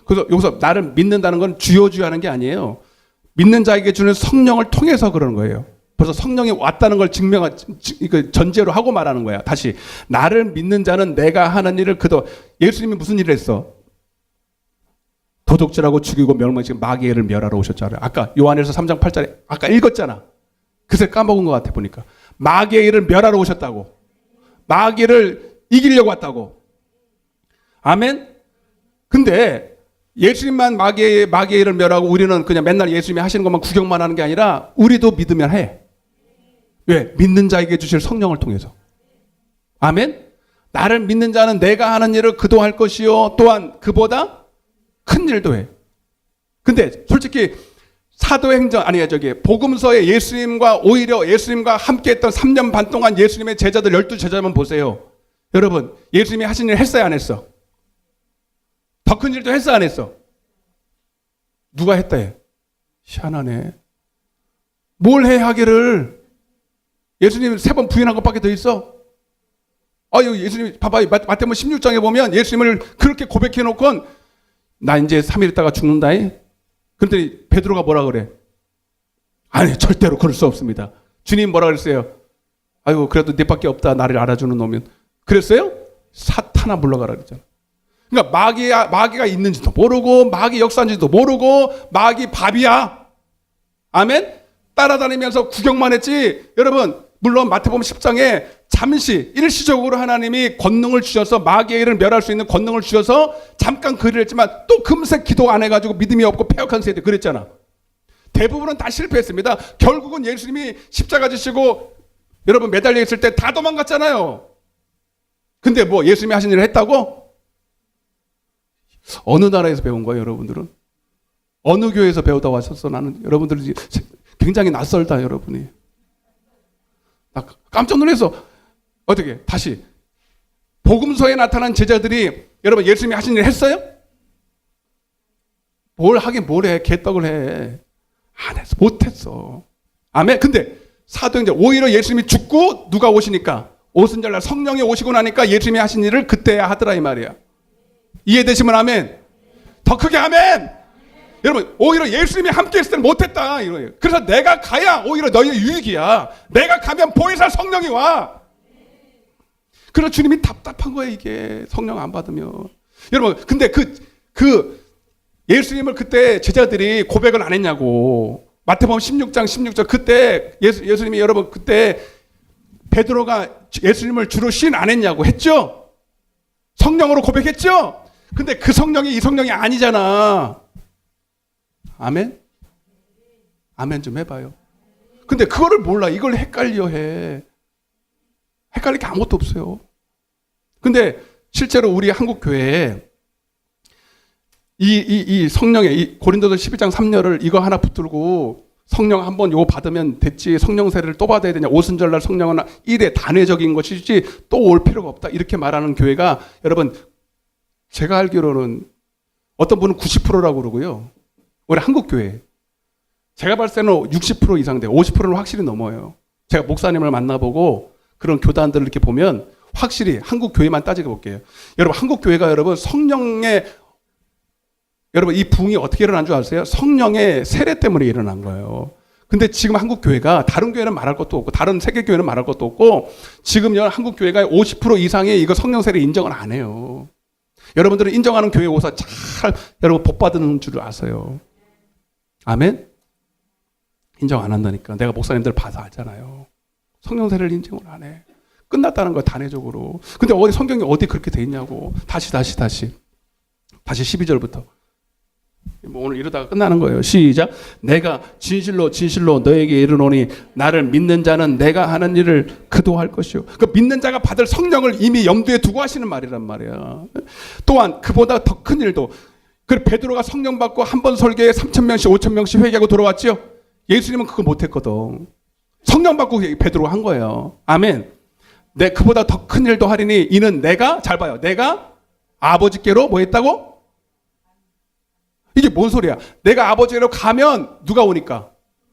그래서 여기서 나를 믿는다는 건 주여 하는 게 아니에요. 믿는 자에게 주는 성령을 통해서 그러는 거예요. 벌써 성령이 왔다는 걸 전제로 하고 말하는 거야. 다시 나를 믿는 자는 내가 하는 일을 예수님이 무슨 일을 했어? 도둑질하고 죽이고 멸망시키고 마귀의 일을 멸하러 오셨잖아요. 아까 요한에서 3장 8절에 아까 읽었잖아. 그새 까먹은 것 같아 보니까. 마귀의 일을 멸하러 오셨다고. 마귀를 이기려고 왔다고. 아멘? 근데 예수님만 마귀의 일을 멸하고 우리는 그냥 맨날 예수님이 하시는 것만 구경만 하는 게 아니라 우리도 믿으면 해. 왜? 믿는 자에게 주실 성령을 통해서. 아멘? 나를 믿는 자는 내가 하는 일을 그도 할 것이요 또한 그보다 큰 일도 해. 근데 솔직히 복음서에 오히려 예수님과 함께 했던 3년 반 동안 예수님의 제자들 12제자만 보세요. 여러분, 예수님이 하신 일 했어요, 안 했어? 더 큰 일도 했어, 안 했어? 누가 했다 해? 희한하네. 뭘 해 하기를? 예수님 3번 부인한 것밖에 더 있어? 예수님 봐봐. 마태복음 16장에 보면 예수님을 그렇게 고백해 놓고 나 이제 3일 있다가 죽는다. 그랬더니 베드로가 뭐라 그래? 아니, 절대로 그럴 수 없습니다. 주님 뭐라 그랬어요? 아이고, 그래도 네 밖에 없다. 나를 알아주는 놈은. 그랬어요? 사탄아 물러가라 그랬잖아. 그러니까 마귀가 있는지도 모르고, 마귀 역사인지도 모르고, 마귀 밥이야. 아멘? 따라다니면서 구경만 했지. 여러분, 물론 마태복음 10장에 잠시 일시적으로 하나님이 권능을 주셔서 마귀의 일을 멸할 수 있는 권능을 주셔서 잠깐 그 일을 했지만 또 금세 기도 안 해가지고 믿음이 없고 패역한 세대 그랬잖아. 대부분은 다 실패했습니다. 결국은 예수님이 십자가 지시고 여러분 매달려 있을 때 다 도망갔잖아요. 근데 뭐 예수님이 하신 일을 했다고? 어느 나라에서 배운 거예요, 여러분들은? 어느 교회에서 배우다 왔었어? 나는 여러분들이 굉장히 낯설다, 여러분이. 나 깜짝 놀라서 어떻게 다시 복음서에 나타난 제자들이 여러분 예수님이 하신 일 했어요? 뭘 하긴 뭘 해. 개떡을 해. 안 했어. 못했어. 아멘. 근데 사도행전 오히려 예수님이 죽고 누가 오시니까 오순절날 성령이 오시고 나니까 예수님이 하신 일을 그때야 하더라 이 말이야. 이해되시면 아멘. 더 크게 아멘. 여러분 오히려 예수님이 함께 했을 때는 못했다. 그래서 내가 가야 오히려 너희의 유익이야. 내가 가면 보혜사 성령이 와. 그래서 주님이 답답한 거예요 이게. 성령 안 받으면. 여러분 근데 그 예수님을 그때 제자들이 고백을 안 했냐고. 마태복음 16장 16절 그때 예수님이 여러분 그때 베드로가 예수님을 주로 시인 안 했냐고. 했죠? 성령으로 고백했죠? 근데 그 성령이 이 성령이 아니잖아. 아멘? 아멘 좀 해봐요. 근데 그거를 몰라. 이걸 헷갈려 해. 헷갈릴 게 아무것도 없어요. 근데 실제로 우리 한국 교회에 이 성령의 이 고린도서 12장 3절을 이거 하나 붙들고 성령 한번 요거 받으면 됐지 성령 세례를 또 받아야 되냐. 오순절날 성령은 일에 단회적인 것이지 또 올 필요가 없다. 이렇게 말하는 교회가 여러분 제가 알기로는 어떤 분은 90%라고 그러고요. 우리 한국 교회 제가 봤을 때는 60% 이상 돼요. 50%는 확실히 넘어요. 제가 목사님을 만나보고 그런 교단들을 이렇게 보면 확실히 한국 교회만 따지고 볼게요. 여러분 한국 교회가 여러분 성령의 여러분 이 부흥이 어떻게 일어난 줄 아세요? 성령의 세례 때문에 일어난 거예요. 근데 지금 한국 교회가 다른 교회는 말할 것도 없고 다른 세계 교회는 말할 것도 없고 지금 한국 교회가 50% 이상의 이거 성령 세례 인정을 안 해요. 여러분들은 인정하는 교회 오사 잘 여러분 복 받는 줄 아세요. 아멘? 인정 안 한다니까. 내가 목사님들 봐서 알잖아요. 성령 세례를 인정을 안 해. 끝났다는 거야 단회적으로. 근데 어디 성경이 어디 그렇게 돼 있냐고. 다시 12절부터. 뭐 오늘 이러다가 끝나는 거예요. 시작. 내가 진실로 너에게 이르노니 나를 믿는 자는 내가 하는 일을 그도 할 것이요. 그 믿는 자가 받을 성령을 이미 염두에 두고 하시는 말이란 말이야. 또한 그보다 더 큰 일도. 그 베드로가 성령 받고 한 번 설교에 3,000명씩 5,000명씩 회개하고 돌아왔죠. 예수님은 그거 못했거든. 성령 받고 베드로가 한 거예요. 아멘. 내 그보다 더 큰 일도 하리니 이는 내가 잘 봐요. 내가 아버지께로 뭐 했다고? 이게 뭔 소리야? 내가 아버지로 가면 누가 오니까?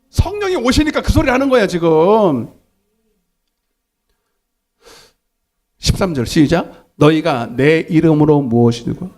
성령이 오시니까 그 소리를 하는 거야 지금. 13절 시작. 너희가 내 이름으로 무엇이고?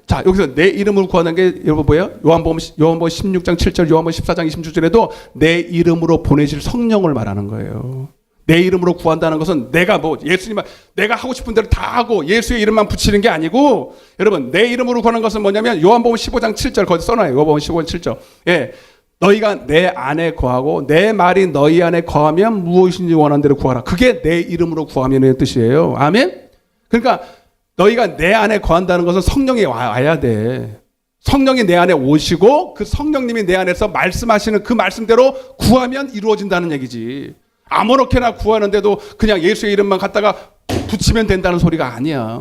자 여기서 내 이름으로 구하는 게 여러분 뭐예요? 요한복음 16장 7절 요한복음 14장 26절에도 내 이름으로 보내실 성령을 말하는 거예요. 내 이름으로 구한다는 것은 내가 뭐 예수님만 내가 하고 싶은 대로 다 하고 예수의 이름만 붙이는 게 아니고 여러분 내 이름으로 구하는 것은 뭐냐면 요한복음 15장 7절 거기 써놔요. 요한복음 15장 7절. 예, 너희가 내 안에 거하고 내 말이 너희 안에 거하면 무엇인지 원하는 대로 구하라. 그게 내 이름으로 구하면의 뜻이에요. 아멘. 그러니까 너희가 내 안에 거한다는 것은 성령이 와야 돼. 성령이 내 안에 오시고 그 성령님이 내 안에서 말씀하시는 그 말씀대로 구하면 이루어진다는 얘기지. 아무렇게나 구하는데도 그냥 예수의 이름만 갖다가 붙이면 된다는 소리가 아니야.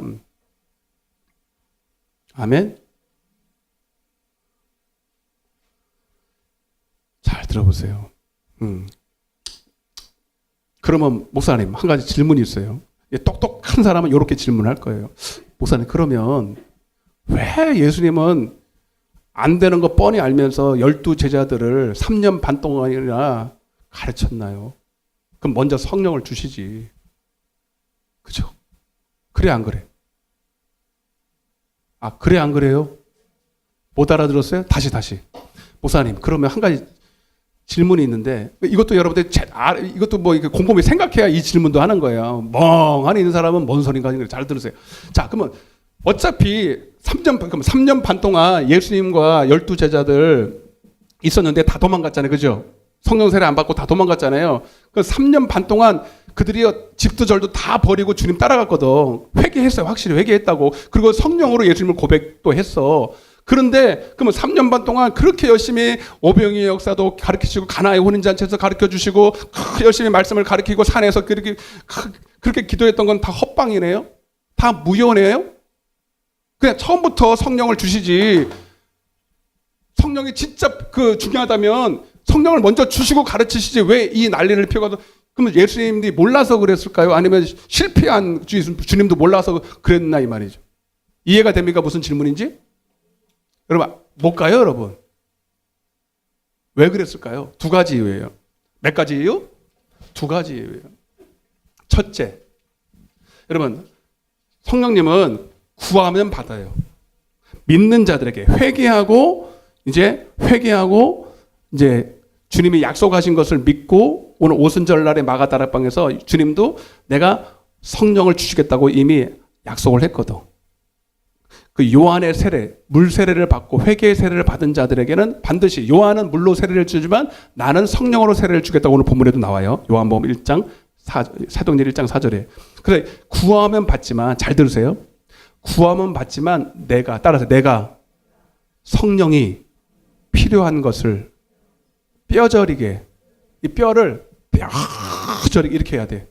아멘? 잘 들어보세요. 그러면 목사님 한 가지 질문이 있어요. 똑똑한 사람은 이렇게 질문할 거예요. 목사님 그러면 왜 예수님은 안 되는 거 뻔히 알면서 12 제자들을 3년 반 동안이나 가르쳤나요? 그럼 먼저 성령을 주시지. 그죠? 그래 안 그래? 아 그래 안 그래요? 못 알아들었어요? 다시. 목사님, 그러면 한 가지 질문이 있는데, 이것도 여러분들 이것도 뭐 곰곰이 생각해야 이 질문도 하는 거예요. 멍하니 있는 사람은 뭔 소린가 잘 들으세요. 자, 그러면 어차피 3년 반 동안 예수님과 12제자들 있었는데 다 도망갔잖아요. 그죠? 성령 세례 안 받고 다 도망갔잖아요. 그 3년 반 동안 그들이 집도 절도 다 버리고 주님 따라갔거든. 회개했어요. 확실히 회개했다고. 그리고 성령으로 예수님을 고백도 했어. 그런데 그러면 3년 반 동안 그렇게 열심히 오병이의 역사도 가르치시고 가나의 혼인잔치에서 가르쳐주시고 열심히 말씀을 가르치고 산에서 그렇게 기도했던 건 다 헛방이네요. 다 무효네요. 그냥 처음부터 성령을 주시지. 성령이 진짜 중요하다면 성령을 먼저 주시고 가르치시지 왜 이 난리를 피워가도. 그러면 예수님이 몰라서 그랬을까요? 아니면 실패한 주님도 몰라서 그랬나 이 말이죠. 이해가 됩니까? 무슨 질문인지? 여러분 못 가요 여러분. 왜 그랬을까요? 두 가지 이유예요. 몇 가지 이유? 두 가지 이유예요. 첫째, 여러분 성령님은 구하면 받아요. 믿는 자들에게 회개하고 이제 주님이 약속하신 것을 믿고 오늘 오순절날에 마가다락방에서 주님도 내가 성령을 주시겠다고 이미 약속을 했거든. 그 요한의 세례, 물 세례를 받고 회개의 세례를 받은 자들에게는 반드시 요한은 물로 세례를 주지만 나는 성령으로 세례를 주겠다고 오늘 본문에도 나와요. 요한복음 1장 사도행전 1장 4절에. 그래 구하면 받지만 잘 들으세요. 구하면 받지만 내가 성령이 필요한 것을 뼈저리게 이 뼈를 뼈저리게 이렇게 해야 돼.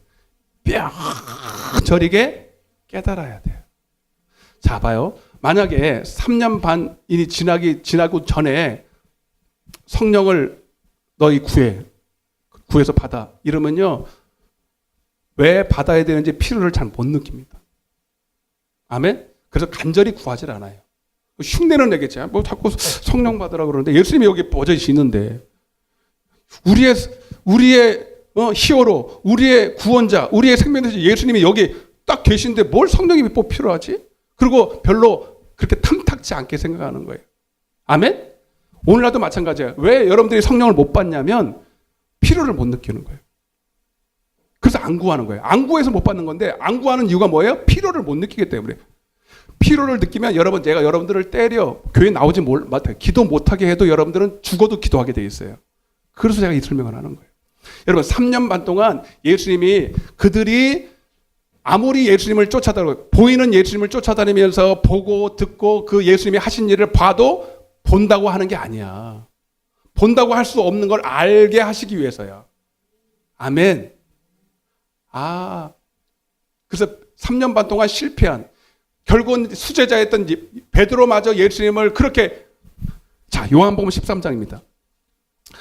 뼈저리게 깨달아야 돼. 자 봐요. 만약에 3년 반이 지나고 전에 성령을 너희 구해서 받아 이러면요 왜 받아야 되는지 필요를 잘 못 느낍니다. 아멘. 그래서 간절히 구하질 않아요. 흉내는 내겠지. 뭐 자꾸 성령 받으라고 그러는데 예수님이 여기 버젓이 있는데 우리의 히어로, 우리의 구원자, 우리의 생명대신 예수님이 여기 딱 계신데 뭘 성령님이 꼭 필요하지? 그리고 별로 그렇게 탐탁지 않게 생각하는 거예요. 아멘? 오늘날도 마찬가지예요. 왜 여러분들이 성령을 못 받냐면 필요를 못 느끼는 거예요. 그래서 안 구하는 거예요. 안 구해서 못 받는 건데 안 구하는 이유가 뭐예요? 필요를 못 느끼기 때문에. 필요를 느끼면 제가 여러분들을 때려 교회 나오지 못해 기도 못하게 해도 여러분들은 죽어도 기도하게 돼 있어요. 그래서 제가 이 설명을 하는 거예요. 여러분 3년 반 동안 예수님이 그들이 아무리 예수님을 보이는 예수님을 쫓아다니면서 보고 듣고 그 예수님이 하신 일을 봐도 본다고 하는 게 아니야. 본다고 할 수 없는 걸 알게 하시기 위해서야. 아멘. 그래서 3년 반 동안 실패한 결국은 수제자였던 베드로마저 예수님을 그렇게 요한복음 13장입니다.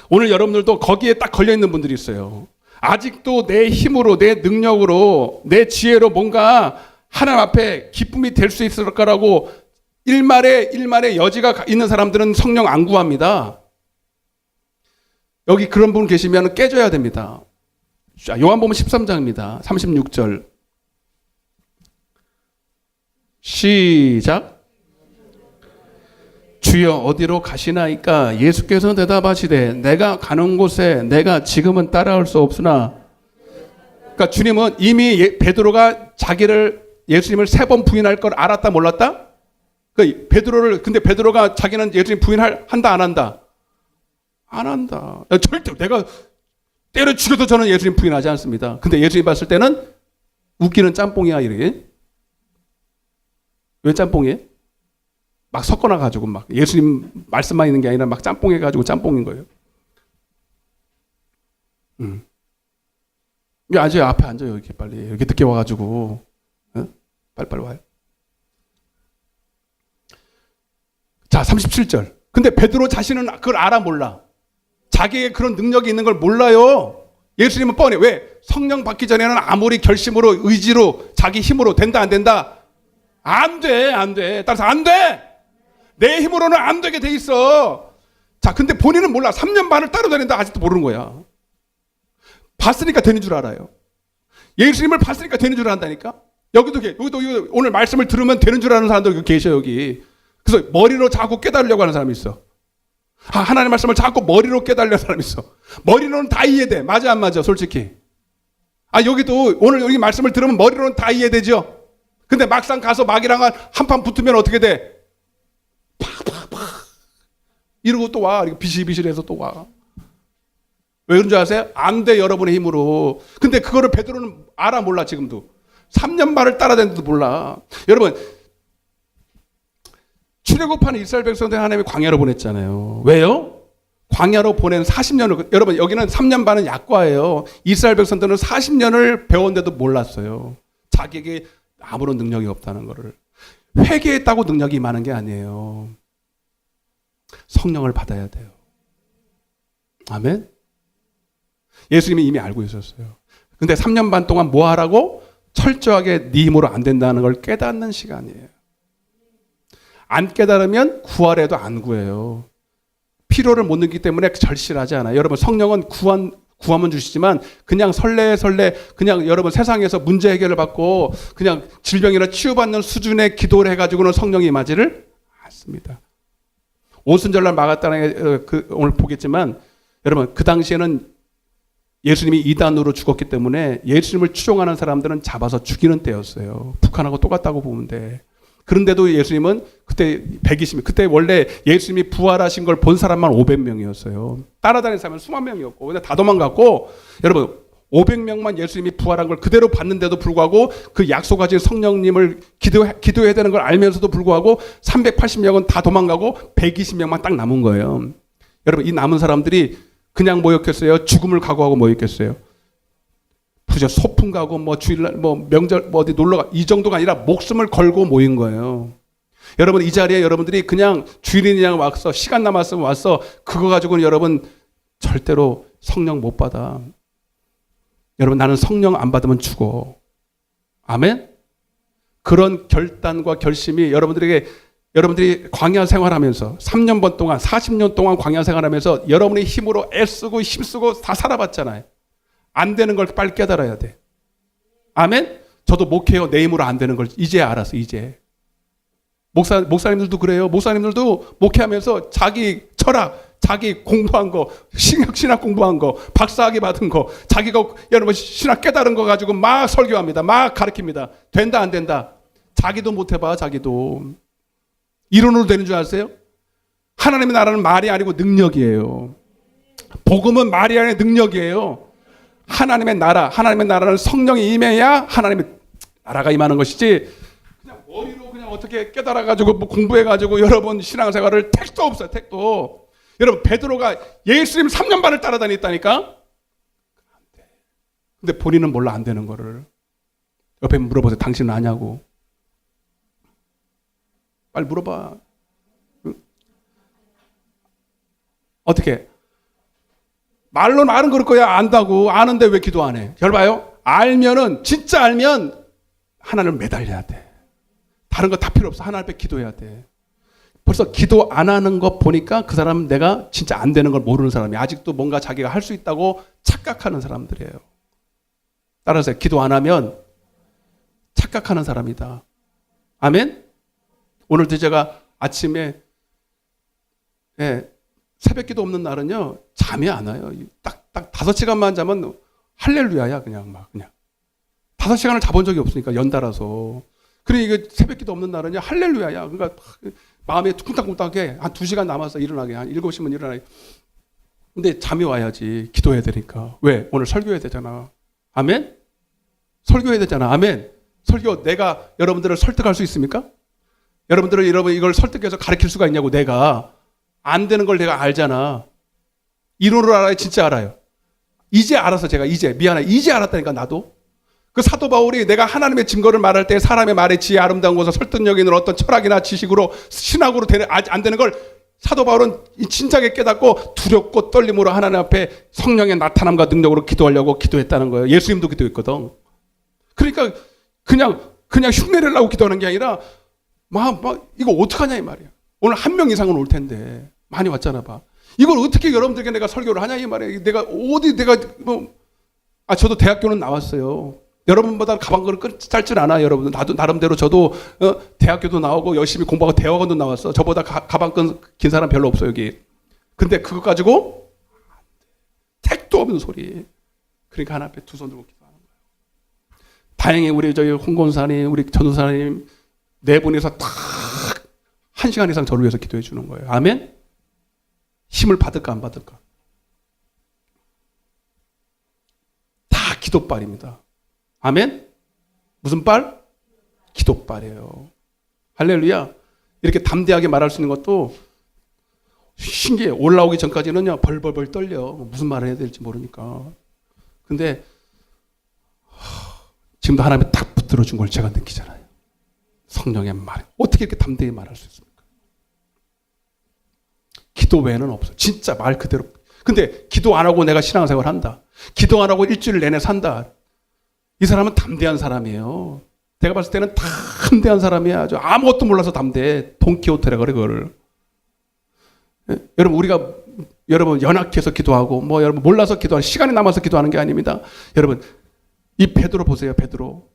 오늘 여러분들도 거기에 딱 걸려있는 분들이 있어요. 아직도 내 힘으로 내 능력으로 내 지혜로 뭔가 하나님 앞에 기쁨이 될 수 있을 거라고 일말의 여지가 있는 사람들은 성령 안 구합니다. 여기 그런 분 계시면 깨져야 됩니다. 요한복음 13장입니다. 36절 시작. 주여 어디로 가시나이까? 예수께서 대답하시되 내가 가는 곳에 내가 지금은 따라올 수 없으나. 그러니까 주님은 이미 베드로가 예수님을 3번 부인할 걸 알았다 몰랐다? 근데 베드로가 자기는 예수님 한다 안 한다? 안 한다. 절대 내가 때려 죽여도 저는 예수님 부인하지 않습니다. 근데 예수님 봤을 때는 웃기는 짬뽕이야 이렇게. 왜 짬뽕이에요? 막 섞어놔가지고 막 예수님 말씀만 있는 게 아니라 막 짬뽕해가지고 짬뽕인 거예요. 앉아요. 앞에 앉아요. 이렇게 빨리. 이렇게 늦게 와가지고. 빨리 와요. 자, 37절. 근데 베드로 자신은 그걸 알아 몰라. 자기의 그런 능력이 있는 걸 몰라요. 예수님은 뻔해. 왜? 성령 받기 전에는 아무리 결심으로 의지로 자기 힘으로 된다 안 된다? 안 돼. 따라서 안 돼. 내 힘으로는 안 되게 돼 있어. 자, 근데 본인은 몰라. 3년 반을 따라다닌다 아직도 모르는 거야. 봤으니까 되는 줄 알아요. 예수님을 봤으니까 되는 줄 안다니까. 여기도 오늘 말씀을 들으면 되는 줄 아는 사람도 계셔 여기. 그래서 머리로 자꾸 깨달으려고 하는 사람이 있어. 하나님의 말씀을 자꾸 머리로 깨달으려는 사람이 있어. 머리로는 다 이해돼. 맞아 안 맞아 솔직히. 여기도 오늘 여기 말씀을 들으면 머리로는 다 이해되죠. 근데 막상 가서 마귀랑 한판 붙으면 어떻게 돼? 팍팍팍 이러고 또 와. 비실비실해서 또 와. 왜 그런 줄 아세요? 안 돼, 여러분의 힘으로. 근데 그거를 베드로는 알아 몰라 지금도. 3년 반을 따라다니는데도 몰라. 여러분, 출애굽하는 이스라엘 백성들 하나님이 광야로 보냈잖아요. 왜요? 광야로 보낸 40년을, 여러분 여기는 3년 반은 약과예요. 이스라엘 백성들은 40년을 배웠는데도 몰랐어요. 자기에게 아무런 능력이 없다는 것을. 회개했다고 능력이 많은 게 아니에요. 성령을 받아야 돼요. 아멘? 예수님이 이미 알고 있었어요. 근데 3년 반 동안 뭐 하라고? 철저하게 네 힘으로 안 된다는 걸 깨닫는 시간이에요. 안 깨달으면 구하래도 안 구해요. 필요를 못 느끼기 때문에 절실하지 않아요. 여러분 성령은 구하면 주시지만 그냥 설레 그냥 여러분 세상에서 문제 해결을 받고 그냥 질병이나 치유받는 수준의 기도를 해가지고는 성령이 임하지를 않습니다. 오순절날 마가다락에 오늘 보겠지만 여러분 그 당시에는 예수님이 이단으로 죽었기 때문에 예수님을 추종하는 사람들은 잡아서 죽이는 때였어요. 북한하고 똑같다고 보면 돼. 그런데도 예수님은 그때 120명, 그때 원래 예수님이 부활하신 걸 본 사람만 500명이었어요. 따라다니는 사람은 수만 명이었고, 근데 다 도망갔고, 여러분, 500명만 예수님이 부활한 걸 그대로 봤는데도 불구하고 그 약속하신 성령님을 기도해야 되는 걸 알면서도 불구하고 380명은 다 도망가고 120명만 딱 남은 거예요. 여러분, 이 남은 사람들이 그냥 모였겠어요? 죽음을 각오하고 모였겠어요? 그저 소풍 가고 주일날 명절 어디 놀러 가 이 정도가 아니라 목숨을 걸고 모인 거예요. 여러분 이 자리에 여러분들이 그냥 주일이냐 와서 시간 남았으면 와서 그거 가지고는 여러분 절대로 성령 못 받아. 여러분 나는 성령 안 받으면 죽어. 아멘? 그런 결단과 결심이 여러분들이 광야 생활하면서 3년 반 동안 40년 동안 광야 생활하면서 여러분의 힘으로 애쓰고 힘쓰고 다 살아봤잖아요. 안 되는 걸 빨리 깨달아야 돼. 아멘? 저도 목회요. 내 힘으로 안 되는 걸 이제 알았어. 이제. 목사님들도 그래요. 목사님들도 목회하면서 자기 철학, 자기 공부한 거, 신학 공부한 거, 박사학위 받은 거, 자기가 여러분 신학 깨달은 거 가지고 막 설교합니다. 막 가르칩니다. 된다 안 된다. 자기도 못 해봐. 자기도. 이론으로 되는 줄 아세요? 하나님의 나라는 말이 아니고 능력이에요. 복음은 말이 아니라 능력이에요. 하나님의 나라는 성령이 임해야 하나님의 나라가 임하는 것이지 그냥 머리로 그냥 어떻게 깨달아가지고 공부해가지고 여러분 신앙생활을 택도 없어요. 택도. 여러분 베드로가 예수님 3년 반을 따라다녔다니까. 근데 본인은 몰라 안 되는 거를. 옆에 물어보세요. 당신은 아냐고. 빨리 물어봐. 어떻게? 말은 그럴 거야. 안다고. 아는데 왜 기도 안 해? 잘 봐요. 진짜 알면 하나님을 매달려야 돼. 다른 거 다 필요 없어. 하나님 앞에 기도해야 돼. 벌써 기도 안 하는 거 보니까 그 사람은 내가 진짜 안 되는 걸 모르는 사람이야. 아직도 뭔가 자기가 할 수 있다고 착각하는 사람들이에요. 따라서 기도 안 하면 착각하는 사람이다. 아멘? 오늘도 제가 아침에 새벽 기도 없는 날은요, 잠이 안 와요. 딱 5시간만 자면 할렐루야야, 그냥. 5시간을 자본 적이 없으니까, 연달아서. 그러니까 이게 새벽 기도 없는 날은요, 할렐루야야. 그러니까 마음에 쿵딱쿵딱하게 한 2시간 남아서 일어나게, 한 7시면 일어나게. 근데 잠이 와야지, 기도해야 되니까. 왜? 오늘 설교해야 되잖아. 아멘? 설교해야 되잖아. 아멘? 설교 내가 여러분들을 설득할 수 있습니까? 여러분 이걸 설득해서 가르칠 수가 있냐고, 내가. 안 되는 걸 내가 알잖아. 이론으로 알아요? 진짜 알아요? 이제 알아서 제가 미안해. 이제 알았다니까, 나도. 그 사도 바울이 내가 하나님의 증거를 말할 때 사람의 말에 지혜 아름다운 것을 설득력 있는 어떤 철학이나 지식으로, 신학으로 안 되는 걸 사도 바울은 진작에 깨닫고 두렵고 떨림으로 하나님 앞에 성령의 나타남과 능력으로 기도하려고 기도했다는 거예요. 예수님도 기도했거든. 그러니까 그냥 흉내를 내려고 기도하는 게 아니라 이거 어떡하냐 이 말이야. 오늘 1명 이상은 올 텐데 많이 왔잖아 봐. 이걸 어떻게 여러분들에게 내가 설교를 하냐 이 말이야. 저도 대학교는 나왔어요. 여러분보다 가방끈을 짧진 않아. 여러분 나도 나름대로 저도 대학교도 나오고 열심히 공부하고 대학원도 나왔어. 저보다 가방끈 긴 사람 별로 없어 여기. 근데 그거 가지고 택도 없는 소리. 그러니까 하나 앞에 두 손 들고 기도하는 거예요. 다행히 우리 저희 홍건사님, 우리 전도사님 네 분이서 딱 1시간 이상 저를 위해서 기도해 주는 거예요. 아멘? 힘을 받을까 안 받을까? 다 기도빨입니다. 아멘? 무슨 빨? 기도빨이에요. 할렐루야. 이렇게 담대하게 말할 수 있는 것도 신기해. 올라오기 전까지는요 벌벌벌 떨려. 무슨 말을 해야 될지 모르니까. 근데 지금도 하나님이 딱 붙들어준 걸 제가 느끼잖아요. 성령의 말. 어떻게 이렇게 담대히 말할 수 있습니까? 기도 외에는 없어. 진짜 말 그대로. 근데 기도 안 하고 내가 신앙생활 한다. 기도 안 하고 일주일 내내 산다. 이 사람은 담대한 사람이에요. 내가 봤을 때는 담대한 사람이야. 아무것도 몰라서 담대해. 돈키호테라 그래 그거를. 여러분 우리가 여러분 연약해서 기도하고 뭐 여러분 몰라서 기도하는 시간이 남아서 기도하는 게 아닙니다. 여러분 이 베드로 보세요. 베드로.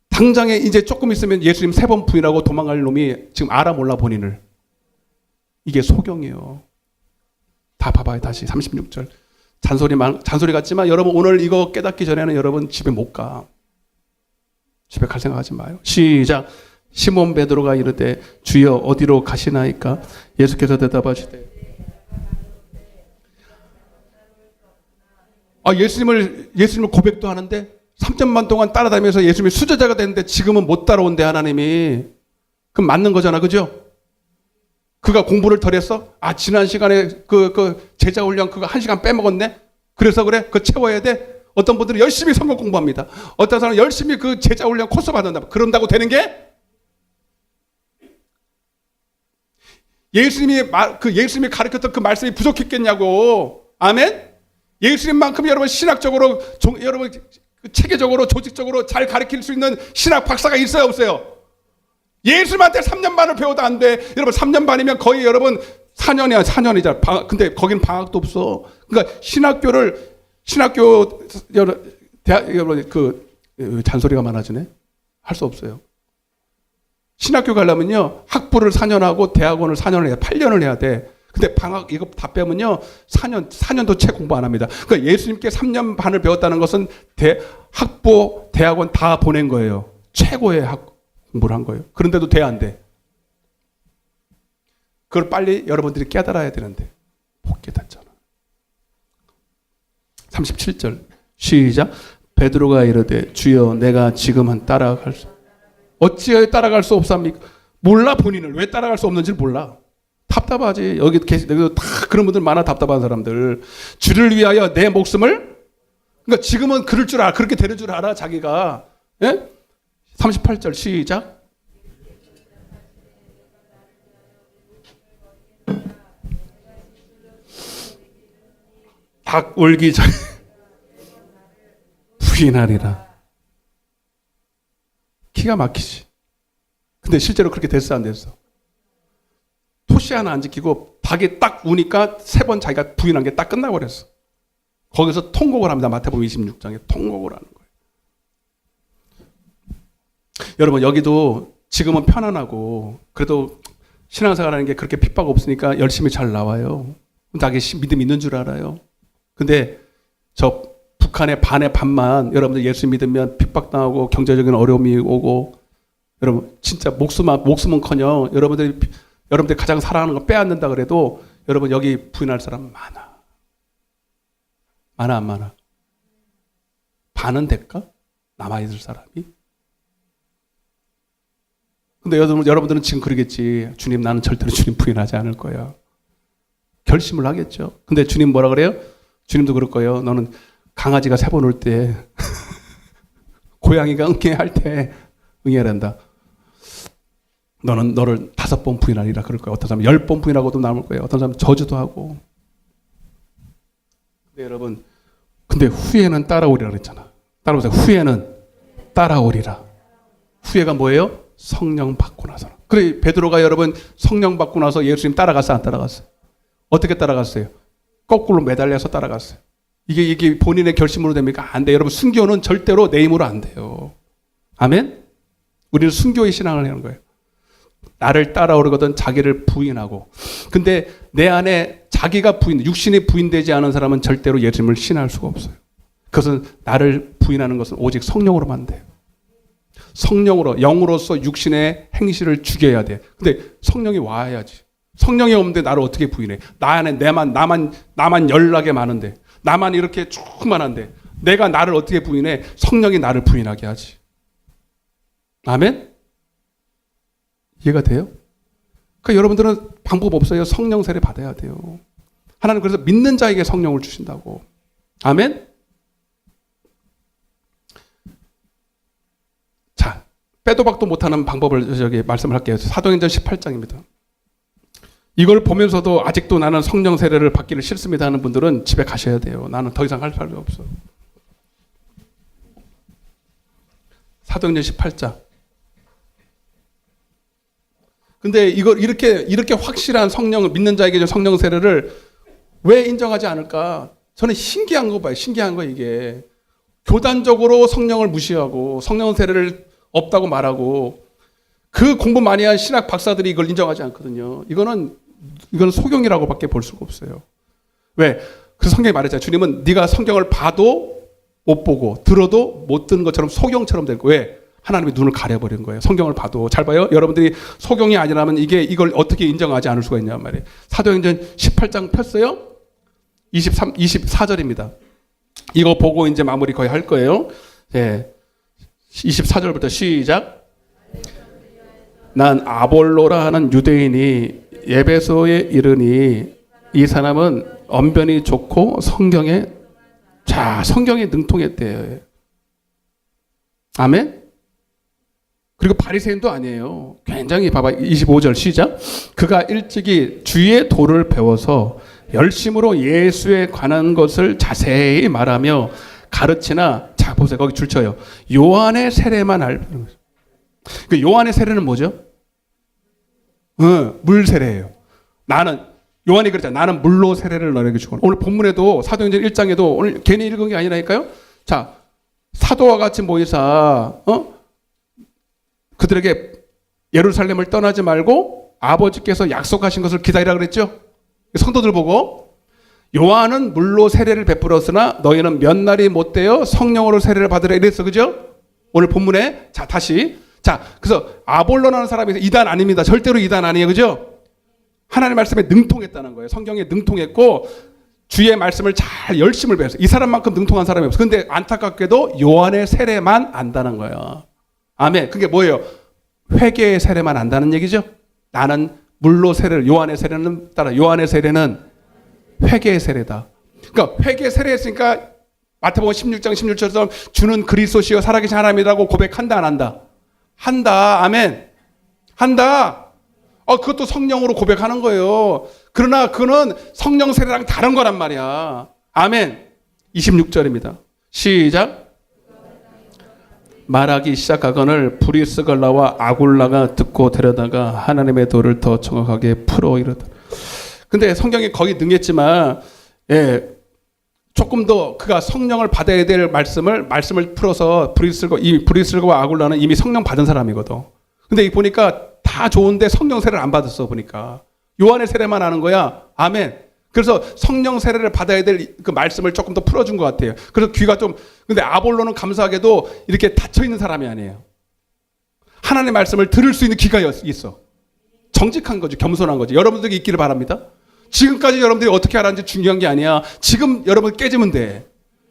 당장에 이제 조금 있으면 예수님 3번 부인하고 도망갈 놈이 지금 알아 몰라 본인을. 이게 소경이에요. 다 봐봐요. 다시 36절. 잔소리 같지만 여러분 오늘 이거 깨닫기 전에는 여러분 집에 못 가. 집에 갈 생각하지 마요. 시작. 시몬 베드로가 이르되 주여 어디로 가시나이까? 예수께서 대답하시되 예수님을 고백도 하는데 3년만 동안 따라다니면서 예수님이 수제자가 됐는데 지금은 못 따라온대 하나님이. 그럼 맞는 거잖아. 그죠? 그가 공부를 덜 했어? 지난 시간에 그 제자 훈련 그거 1시간 빼먹었네? 그래서 그래? 그거 채워야 돼? 어떤 분들은 열심히 성경 공부합니다. 어떤 사람은 열심히 그 제자 훈련 코스 받는다. 그런다고 되는 게? 예수님이 가르쳤던 그 말씀이 부족했겠냐고. 아멘? 예수님만큼 여러분 신학적으로, 여러분 체계적으로, 조직적으로 잘 가르칠 수 있는 신학 박사가 있어요, 없어요? 예수님한테 3년 반을 배워도 안 돼. 여러분 3년 반이면 거의 여러분 4년이야, 4년이잖아. 근데 거긴 방학도 없어. 그러니까 여러분 잔소리가 많아지네. 할 수 없어요. 신학교 가려면요 학부를 4년 하고 대학원을 4년을 해야 8년을 해야 돼. 근데 방학 이거 다 빼면요 4년도 채 공부 안 합니다. 그러니까 예수님께 3년 반을 배웠다는 것은 학부, 대학원 다 보낸 거예요. 최고의 공부를 한 거예요. 그런데도 돼 안 돼? 그걸 빨리 여러분들이 깨달아야 되는데 못 깨닫잖아. 37절 시작. 베드로가 이르되 주여 내가 지금은 따라갈 수 어찌하여 따라갈 수 없습니까? 몰라. 본인을 왜 따라갈 수 없는지를 몰라. 답답하지. 여기도 다 그런 분들 많아. 답답한 사람들. 주를 위하여 내 목숨을, 그러니까 지금은 그럴 줄 알아. 그렇게 되는 줄 알아 자기가. 예? 38절 시작. 닭 울기 전에 부인하리라. 기가 막히지. 근데 실제로 그렇게 됐어 안 됐어? 토시 하나 안 지키고 닭이 딱 우니까 3번 자기가 부인한 게 딱 끝나고 그랬어. 거기서 통곡을 합니다. 마태복음 26장에 통곡을 하는 거예요. 여러분 여기도 지금은 편안하고 그래도 신앙생활하는 게 그렇게 핍박 없으니까 열심히 잘 나와요. 자기 믿음 있는 줄 알아요. 근데 저 북한의 반의 반만 여러분들 예수 믿으면 핍박당하고 경제적인 어려움이 오고 여러분 진짜 목숨은커녕 여러분들 가장 사랑하는 거 빼앗는다 그래도 여러분 여기 부인할 사람 많아. 많아 안 많아? 반은 될까? 남아있을 사람이? 근데 여러분들은 지금 그러겠지. 주님 나는 절대로 주님 부인하지 않을 거야. 결심을 하겠죠. 근데 주님 뭐라 그래요? 주님도 그럴 거예요. 너는 강아지가 3번 올 때 고양이가 응애할 때 응애한다. 너는 너를 5번 부인하리라 그럴 거예요. 어떤 사람은 10번 부인하고도 남을 거예요. 어떤 사람은 저주도 하고. 근데 여러분, 근데 후에는 따라오리라 그랬잖아. 따라오세요. 후에는 따라오리라. 후에가 뭐예요? 성령 받고 나서. 그래 베드로가 여러분 성령 받고 나서 예수님 따라갔어 안 따라갔어? 어떻게 따라갔어요? 거꾸로 매달려서 따라갔어요. 이게 본인의 결심으로 됩니까? 안 돼. 여러분, 순교는 절대로 내 힘으로 안 돼요. 아멘? 우리는 순교의 신앙을 하는 거예요. 나를 따라오르거든 자기를 부인하고. 근데 내 안에 자기가 육신이 부인되지 않은 사람은 절대로 예수님을 신뢰할 수가 없어요. 그것은 나를 부인하는 것은 오직 성령으로만 돼요. 성령으로, 영으로서 육신의 행실을 죽여야 돼. 근데 성령이 와야지. 성령이 없는데 나를 어떻게 부인해? 나 안에 나만 연락에 많은데, 나만 이렇게 충만한데, 내가 나를 어떻게 부인해? 성령이 나를 부인하게 하지. 아멘? 이해가 돼요? 그러니까 여러분들은 방법 없어요. 성령 세례 받아야 돼요. 하나님 그래서 믿는 자에게 성령을 주신다고. 아멘? 자, 빼도 박도 못하는 방법을 말씀을 할게요. 사도행전 18장입니다. 이걸 보면서도 아직도 나는 성령 세례를 받기를 싫습니다 하는 분들은 집에 가셔야 돼요. 나는 더 이상 할 말이 없어. 사도행전 18장. 근데 이걸 이렇게 확실한 성령을 믿는 자에게 성령 세례를 왜 인정하지 않을까? 저는 신기한 거 봐요. 신기한 거 이게. 교단적으로 성령을 무시하고 성령 세례를 없다고 말하고 그 공부 많이 한 신학 박사들이 이걸 인정하지 않거든요. 이건 소경이라고밖에 볼 수가 없어요. 왜? 그 성경이 말했잖아요. 주님은 네가 성경을 봐도 못 보고 들어도 못 듣는 것처럼 소경처럼 될 거예요. 왜? 하나님이 눈을 가려버린 거예요. 성경을 봐도. 잘 봐요. 여러분들이 소경이 아니라면 이걸 어떻게 인정하지 않을 수가 있냐 말이에요. 사도행전 18장 폈어요. 24절입니다. 이거 보고 이제 마무리 거의 할 거예요. 네. 24절부터 시작. 난 아볼로라 하는 유대인이 에베소에 이르니 이 사람은 언변이 좋고 성경에 능통했대요. 아멘? 그리고 바리새인도 아니에요. 굉장히 봐봐. 25절 시작. 그가 일찍이 주의 도를 배워서 열심으로 예수에 관한 것을 자세히 말하며 가르치나, 자 보세요. 거기 줄 쳐요. 요한의 세례만 알고. 그 요한의 세례는 뭐죠? 물 세례예요. 요한이 그랬잖아요. 나는 물로 세례를 너에게 주고. 오늘 본문에도 사도행전 1장에도 오늘 괜히 읽은 게 아니라니까요. 자, 사도와 같이 모이사 그들에게 예루살렘을 떠나지 말고 아버지께서 약속하신 것을 기다리라 그랬죠. 성도들 보고 요한은 물로 세례를 베풀었으나 너희는 몇 날이 못 되어 성령으로 세례를 받으라 이랬어. 그죠? 오늘 본문에 자 다시 자 그래서 아볼로라는 사람이 이단 아닙니다. 절대로 이단 아니에요. 그죠? 하나님의 말씀에 능통했다는 거예요. 성경에 능통했고 주의 말씀을 잘 열심을 배웠어요. 이 사람만큼 능통한 사람이 없어요. 근데 안타깝게도 요한의 세례만 안다는 거예요. 아멘. 그게 뭐예요? 회개의 세례만 안다는 얘기죠. 나는 물로 세례를 요한의 세례는 회개의 세례다. 그러니까 회개의 세례했으니까 마태복음 16장 16절처럼 주는 그리스도시요 살아계신 하나님이라고 고백한다 안 한다? 한다. 아멘. 한다. 그것도 성령으로 고백하는 거예요. 그러나 그는 성령 세례랑 다른 거란 말이야. 아멘. 26절입니다. 시작. 말하기 시작하거늘 브리스갈라와 아굴라가 듣고 데려다가 하나님의 도를 더 정확하게 풀어 이르다. 근데 성경이 거의 능했지만 조금 더 그가 성령을 받아야 될 말씀을 풀어서 브리스갈과 아굴라는 이미 성령 받은 사람이거든. 근데 보니까 다 좋은데 성령 세례를 안 받았어 보니까. 요한의 세례만 하는 거야. 아멘. 그래서 성령 세례를 받아야 될 그 말씀을 조금 더 풀어준 것 같아요. 그래서 귀가 근데 아볼로는 감사하게도 이렇게 닫혀있는 사람이 아니에요. 하나님의 말씀을 들을 수 있는 귀가 있어. 정직한 거죠. 겸손한 거죠. 여러분들이 있기를 바랍니다. 지금까지 여러분들이 어떻게 하라는지 중요한 게 아니야. 지금 여러분 깨지면 돼.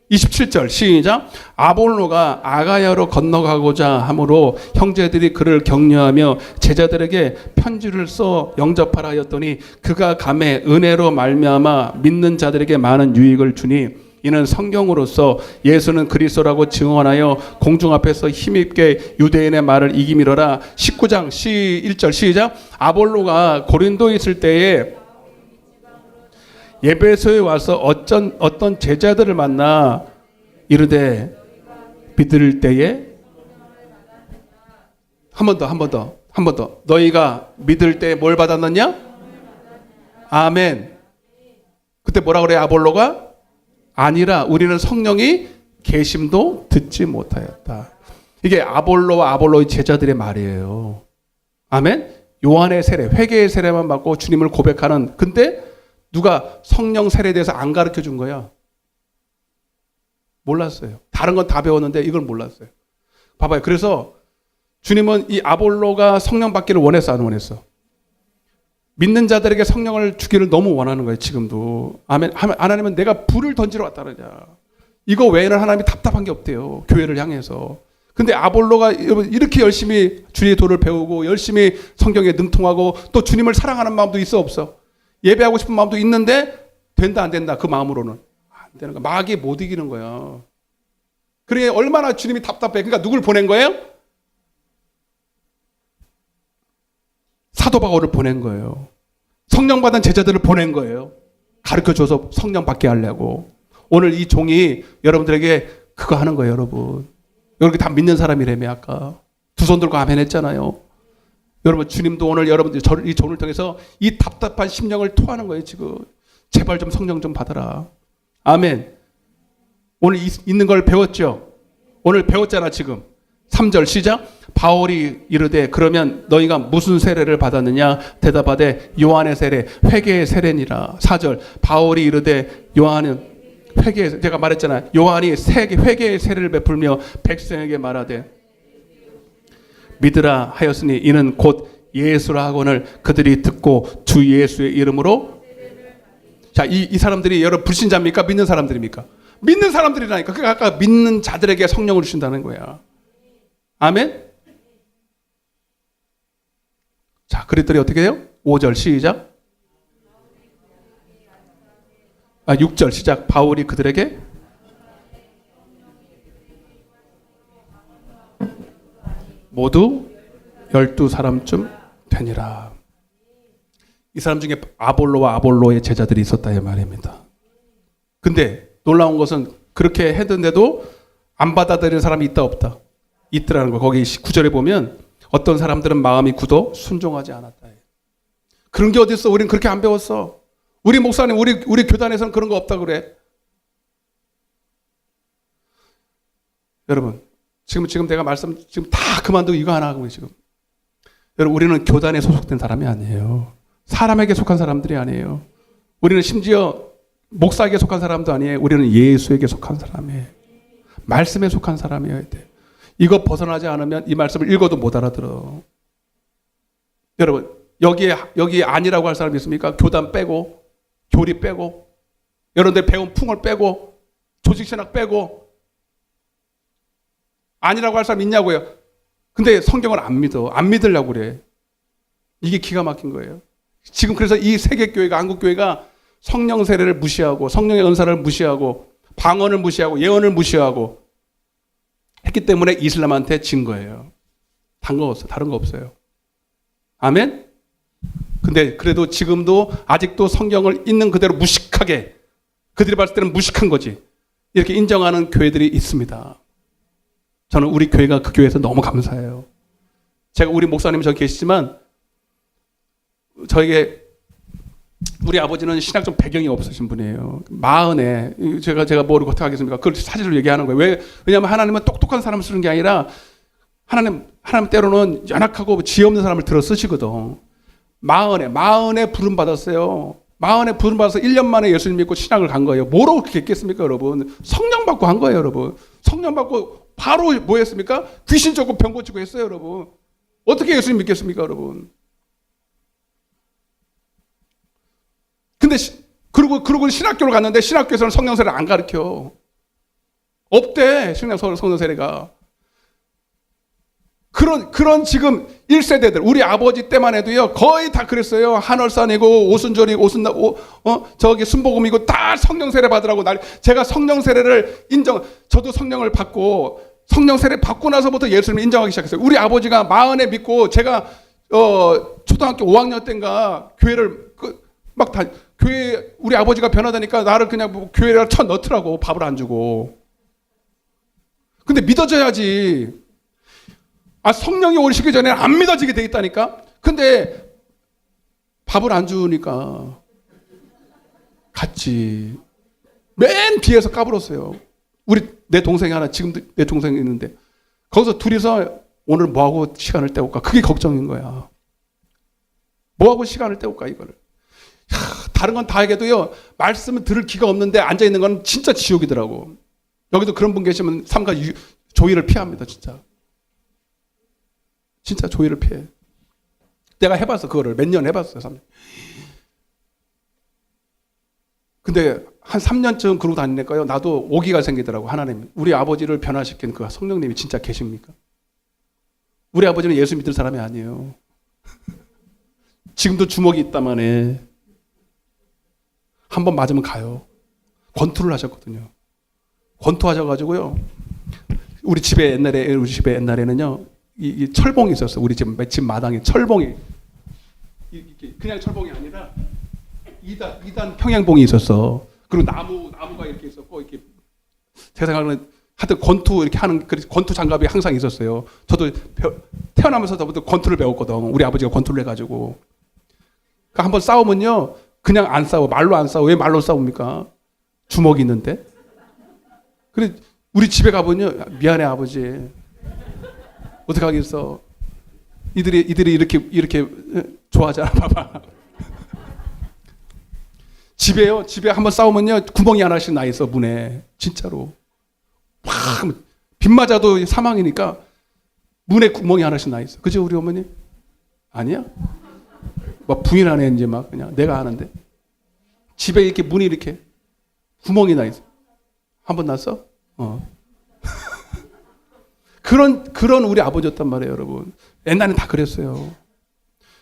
27절 시작. 아볼로가 아가야로 건너가고자 하므로 형제들이 그를 격려하며 제자들에게 편지를 써 영접하라 하였더니 그가 감에 은혜로 말미암아 믿는 자들에게 많은 유익을 주니 이는 성경으로서 예수는 그리스도라고 증언하여 공중 앞에서 힘있게 유대인의 말을 이기미러라. 19장 1절 시작. 아볼로가 고린도에 있을 때에 에베소에 와서 어떤 제자들을 만나 이르되 믿을 때에 한 번 더 너희가 믿을 때에 뭘 받았느냐? 아멘. 그때 뭐라 그래 아볼로가? 아니라 우리는 성령이 계심도 듣지 못하였다. 이게 아볼로와 아볼로의 제자들의 말이에요. 아멘? 요한의 세례, 회개의 세례만 받고 주님을 고백하는, 근데 누가 성령 세례에 대해서 안 가르쳐 준 거야? 몰랐어요. 다른 건 다 배웠는데 이걸 몰랐어요. 봐봐요. 그래서 주님은 이 아볼로가 성령 받기를 원했어, 안 원했어? 믿는 자들에게 성령을 주기를 너무 원하는 거예요, 지금도. 아멘. 하나님은 내가 불을 던지러 왔다 그러냐. 이거 외에는 하나님이 답답한 게 없대요, 교회를 향해서. 근데 아볼로가 이렇게 열심히 주의 도를 배우고 열심히 성경에 능통하고 또 주님을 사랑하는 마음도 있어, 없어? 예배하고 싶은 마음도 있는데 된다 안 된다, 그 마음으로는 안 되는 거야. 마귀에 못 이기는 거야. 그래, 얼마나 주님이 답답해. 그러니까 누굴 보낸 거예요? 사도 바울을 보낸 거예요. 성령 받은 제자들을 보낸 거예요. 가르쳐줘서 성령 받게 하려고. 오늘 이 종이 여러분들에게 그거 하는 거예요, 여러분. 여러분 다 믿는 사람이라며 아까 두 손 들고 아멘 했잖아요. 여러분 주님도 오늘 여러분들 이 종을 통해서 이 답답한 심령을 토하는 거예요, 지금. 제발 좀 성령 좀 받아라. 아멘. 오늘 있는 걸 배웠죠? 오늘 배웠잖아, 지금. 3절 시작. 바울이 이르되 그러면 너희가 무슨 세례를 받았느냐? 대답하되 요한의 세례, 회개의 세례니라. 4절 바울이 이르되 요한은 회개의, 제가 말했잖아요. 요한이 회개의 세례를 베풀며 백성에게 말하되 믿으라 하였으니 이는 곧 예수라 하거늘 그들이 듣고 주 예수의 이름으로. 자, 이 사람들이 여러분 불신자입니까? 믿는 사람들입니까? 믿는 사람들이라니까. 그러니까 아까 믿는 자들에게 성령을 주신다는 거야. 아멘? 자, 그랬더니 어떻게 해요? 5절 시작. 6절 시작. 바울이 그들에게 모두 12사람쯤 되니라. 이 사람 중에 아볼로와 아볼로의 제자들이 있었다 이 말입니다. 근데 놀라운 것은 그렇게 했는데도 안 받아들이는 사람이 있다 없다? 있더라는 거. 거기 9절에 보면 어떤 사람들은 마음이 굳어 순종하지 않았다. 그런 게 어디 있어? 우리는 그렇게 안 배웠어. 우리 목사님, 우리 교단에서는 그런 거 없다 그래. 여러분, 지금 내가 지금 다 그만두고 이거 하나 하고 지금. 여러분, 우리는 교단에 소속된 사람이 아니에요. 사람에게 속한 사람들이 아니에요. 우리는 심지어 목사에게 속한 사람도 아니에요. 우리는 예수에게 속한 사람이에요. 말씀에 속한 사람이어야 돼. 이거 벗어나지 않으면 이 말씀을 읽어도 못 알아들어. 여러분, 여기에 아니라고 할 사람이 있습니까? 교단 빼고, 교리 빼고, 여러분들 배운 풍을 빼고, 조직신학 빼고, 아니라고 할 사람 있냐고요? 근데 성경을 안 믿어. 안 믿으려고 그래. 이게 기가 막힌 거예요. 지금 그래서 이 세계교회가, 한국교회가 성령 세례를 무시하고, 성령의 은사를 무시하고, 방언을 무시하고, 예언을 무시하고 했기 때문에 이슬람한테 진 거예요. 다른 거 없어요. 아멘? 근데 그래도 지금도 아직도 성경을 있는 그대로 무식하게, 그들이 봤을 때는 무식한 거지, 이렇게 인정하는 교회들이 있습니다. 저는 우리 교회가 그 교회에서 너무 감사해요. 제가 우리 목사님 저기 계시지만 저에게 우리 아버지는 신학적 배경이 없으신 분이에요. 40에 제가 뭘 어떻게 하겠습니까? 그걸 사실로 얘기하는 거예요. 왜냐하면 하나님은 똑똑한 사람을 쓰는 게 아니라 하나님 때로는 연약하고 지혜 없는 사람을 들어 쓰시거든. 40에 부름 받았어요. 40에 부름 받아서 1년 만에 예수님 믿고 신학을 간 거예요. 뭐라고 그렇게 했겠습니까, 여러분? 성령 받고 한 거예요, 여러분. 성령 받고 바로 뭐 했습니까? 귀신 쫓고 병 고치고 했어요, 여러분. 어떻게 예수님 믿겠습니까, 여러분? 근데 그러고 신학교를 갔는데 신학교에서는 성령세례를 안 가르쳐. 없대, 성령세례가. 그런 지금 1세대들, 우리 아버지 때만 해도요, 거의 다 그랬어요. 한월산이고, 오순절이고, 저기 순복음이고, 다 성령세례 받으라고 제가 성령세례를 저도 성령을 받고, 성령세례 받고 나서부터 예수님을 인정하기 시작했어요. 우리 아버지가 40에 믿고, 제가, 초등학교 5학년 때인가, 교회를, 교회, 우리 아버지가 변하다니까 나를 그냥 뭐 교회를 쳐 넣더라고, 밥을 안 주고. 근데 믿어져야지. 성령이 오시기 전에 안 믿어지게 돼 있다니까? 근데 밥을 안 주니까 갔지. 맨 뒤에서 까불었어요. 내 동생이 하나, 지금도 내 동생이 있는데, 거기서 둘이서 오늘 뭐하고 시간을 때울까? 그게 걱정인 거야. 뭐하고 시간을 때울까, 이거를. 다른 건 다 해도요, 말씀을 들을 기가 없는데 앉아있는 건 진짜 지옥이더라고. 여기도 그런 분 계시면 삼가 조의를 피합니다, 진짜. 진짜 조의를 피해. 내가 해봤어, 그거를. 몇 년 해봤어요, 3년. 근데 한 3년쯤 그러고 다니니까요, 나도 오기가 생기더라고, 하나님. 우리 아버지를 변화시킨 그 성령님이 진짜 계십니까? 우리 아버지는 예수 믿을 사람이 아니에요. 지금도 주먹이 있다만 해. 한 번 맞으면 가요. 권투를 하셨거든요. 권투하셔가지고요, 우리 집에 옛날에는요, 이 철봉이 있었어. 우리 집 마당에 철봉이. 그냥 철봉이 아니라 2단 평양봉이 있었어. 그리고 나무가 이렇게 있었고, 이렇게 제 생각에는 하여튼 권투 이렇게 하는 권투 장갑이 항상 있었어요. 저도 태어나면서부터 권투를 배웠거든. 우리 아버지가 권투를 해가지고. 그러니까 한번 싸우면요, 그냥 안 싸워. 말로 안 싸워. 왜 말로 싸웁니까? 주먹이 있는데. 그래, 우리 집에 가보면요, 미안해 아버지. 어떻게 하겠어? 이들이 이렇게 좋아하잖아, 봐봐. 집에 한번 싸우면요, 구멍이 하나씩 나 있어, 문에. 진짜로. 막, 빗 맞아도 사망이니까 문에 구멍이 하나씩 나 있어. 그죠, 우리 어머니? 아니야? 막 부인하네, 이제 막, 그냥. 내가 아는데. 집에 이렇게 문이 이렇게 구멍이 나 있어. 한 번 났어? 그런 우리 아버지였단 말이에요, 여러분. 옛날엔 다 그랬어요.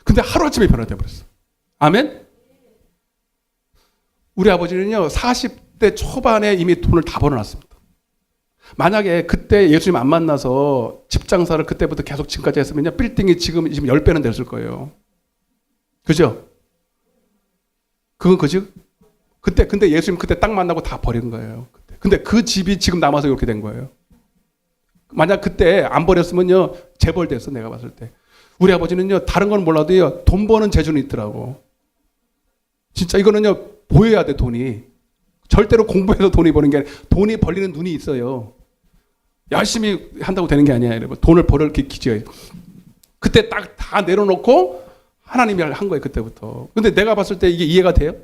근데 하루아침에 변화돼 버렸어. 아멘? 우리 아버지는요, 40대 초반에 이미 돈을 다 벌어놨습니다. 만약에 그때 예수님 안 만나서 집 장사를 그때부터 계속 지금까지 했으면요, 빌딩이 지금 10배는 됐을 거예요. 그죠? 그건 그죠? 근데 예수님 그때 딱 만나고 다 버린 거예요. 근데 그 집이 지금 남아서 이렇게 된 거예요. 만약 그때 안 버렸으면요, 재벌됐어, 내가 봤을 때. 우리 아버지는요, 다른 건 몰라도요, 돈 버는 재주는 있더라고. 진짜 이거는요, 보여야 돼, 돈이. 절대로 공부해서 돈이 버는 게 아니라, 돈이 벌리는 눈이 있어요. 열심히 한다고 되는 게 아니야, 여러분. 돈을 벌을 기지어요. 그때 딱 다 내려놓고, 하나님이 한 거예요, 그때부터. 근데 내가 봤을 때 이게 이해가 돼요?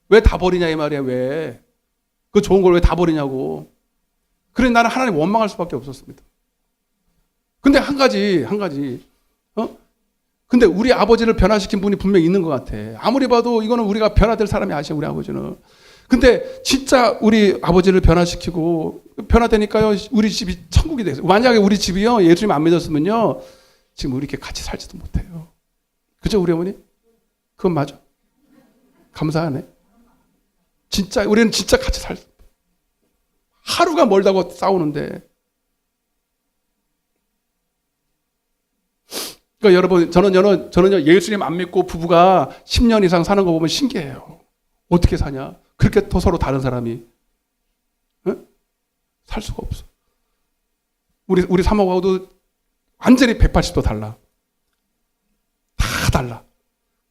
왜 다 버리냐, 이 말이야, 왜. 그 좋은 걸 왜 다 버리냐고. 그래, 나는 하나님 원망할 수밖에 없었습니다. 근데 한 가지. 근데 우리 아버지를 변화시킨 분이 분명히 있는 것 같아. 아무리 봐도 이거는 우리가 변화될 사람이 아시죠, 우리 아버지는. 근데 진짜 우리 아버지를 변화시키고, 변화되니까요, 우리 집이 천국이 됐어요. 만약에 우리 집이요, 예수님 안 믿었으면요, 지금 우리 이렇게 같이 살지도 못해요. 그죠, 우리 어머니? 그건 맞아. 감사하네. 진짜, 우리는 진짜 같이 살. 하루가 멀다고 싸우는데. 그러니까 여러분, 저는요, 예수님 안 믿고 부부가 10년 이상 사는 거 보면 신기해요. 어떻게 사냐? 그렇게 더 서로 다른 사람이. 응? 살 수가 없어. 우리 사모하고도 완전히 180도 달라. 다 달라.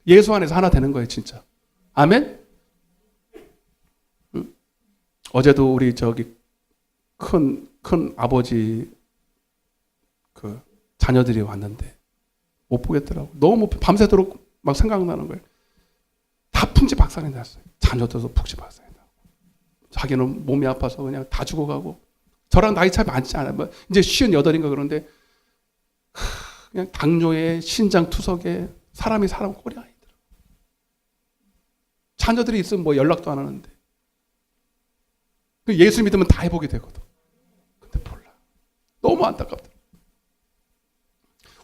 예수 안에서 하나 되는 거예요, 진짜. 아멘? 응? 어제도 우리 큰 아버지 그 자녀들이 왔는데 못 보겠더라고. 너무 밤새도록 막 생각나는 거예요. 다 풍지박산이 났어요. 자녀들도 풍지박산이 나고. 자기는 몸이 아파서 그냥 다 죽어가고. 저랑 나이 차이 많지 않아요. 뭐 이제 58인가 그런데 그냥 당뇨에 신장 투석에 사람 꼴이 아니더라고. 자녀들이 있으면 뭐 연락도 안 하는데. 예수 믿으면 다 해보게 되거든. 근데 몰라. 너무 안타깝다.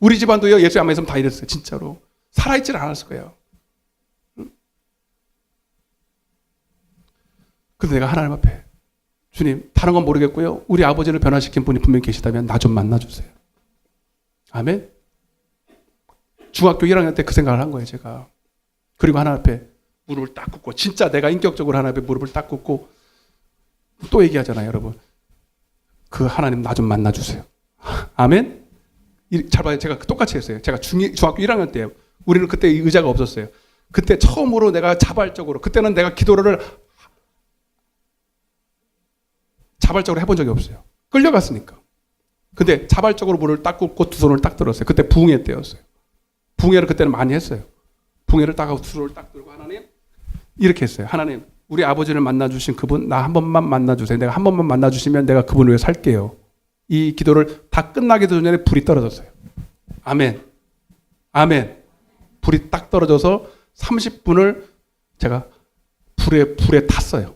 우리 집안도요, 예수 안 믿으면 다 이랬어요. 진짜로. 살아있질 않았을 거예요. 응? 근데 내가 하나님 앞에, 주님, 다른 건 모르겠고요, 우리 아버지를 변화시킨 분이 분명히 계시다면 나 좀 만나주세요. 아멘? 중학교 1학년 때 그 생각을 한 거예요, 제가. 그리고 하나님 앞에 무릎을 딱 꿇고, 진짜 내가 인격적으로 하나님 앞에 무릎을 딱 꿇고, 또 얘기하잖아요, 여러분. 그 하나님 나 좀 만나주세요. 아멘? 잘 봐요. 제가 똑같이 했어요. 제가 중학교 1학년 때예요. 우리는 그때 의자가 없었어요. 그때 처음으로 내가 자발적으로, 그때는 내가 기도를 자발적으로 해본 적이 없어요. 끌려갔으니까. 근데 자발적으로 물을 딱 굽고 두 손을 딱 들었어요. 그때 부흥회 때였어요. 부흥회를 그때는 많이 했어요. 부흥회를 딱 하고 두 손을 딱 들고 하나님 이렇게 했어요. 하나님 우리 아버지를 만나주신 그분 나 한 번만 만나주세요. 내가 한 번만 만나주시면 내가 그분 위해 살게요. 이 기도를 다 끝나기도 전에 불이 떨어졌어요. 아멘. 아멘. 불이 딱 떨어져서 30분을 제가 불에 탔어요.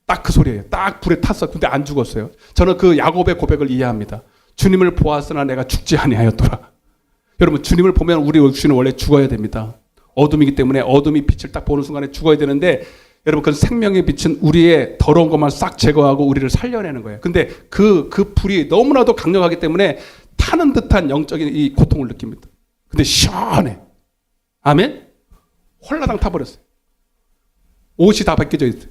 딱 그 소리예요. 딱 불에 탔어. 근데 안 죽었어요. 저는 그 야곱의 고백을 이해합니다. 주님을 보았으나 내가 죽지 아니하였더라. 여러분 주님을 보면 우리 육신은 원래 죽어야 됩니다. 어둠이기 때문에 어둠이 빛을 딱 보는 순간에 죽어야 되는데 여러분 그 생명의 빛은 우리의 더러운 것만 싹 제거하고 우리를 살려내는 거예요. 근데 그 불이 너무나도 강력하기 때문에 타는 듯한 영적인 이 고통을 느낍니다. 근데 시원해. 아멘? 홀라당 타버렸어요. 옷이 다 벗겨져 있어요.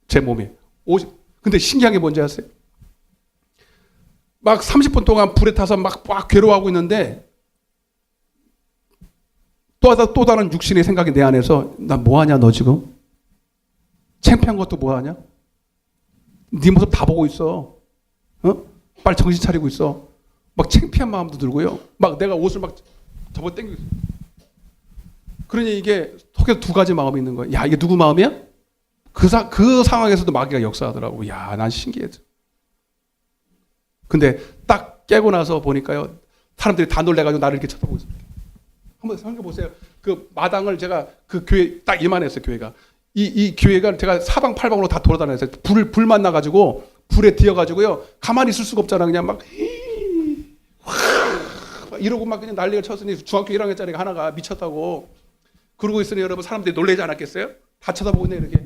제 몸에. 옷이. 근데 신기한 게 뭔지 아세요? 막 30분 동안 불에 타서 막 괴로워하고 있는데 또 다른 육신의 생각이 내 안에서 나 뭐하냐 너 지금? 창피한 것도 뭐하냐? 네 모습 다 보고 있어. 어? 빨리 정신 차리고 있어. 막 창피한 마음도 들고요. 막 내가 옷을 막 접어 당기고 있어. 그러니 이게 속에 두 가지 마음이 있는 거야. 야 이게 누구 마음이야? 그 상황에서도 마귀가 역사하더라고. 야 난 신기했어. 근데 딱 깨고 나서 보니까요. 사람들이 다 놀래가지고 나를 이렇게 쳐다보고 있어요. 한번 생각해 보세요. 그 마당을 제가 그 교회 딱 이만했어요. 교회가. 이 교회가 제가 사방팔방으로 다 돌아다녔어요. 불 만나가지고 불에 뒤어가지고요. 가만히 있을 수가 없잖아. 그냥 막 이러고 막 그냥 난리가 쳤으니 중학교 1학년짜리가 하나가 미쳤다고 그러고 있으니 여러분 사람들이 놀라지 않았겠어요? 다 쳐다보고 있네 이렇게.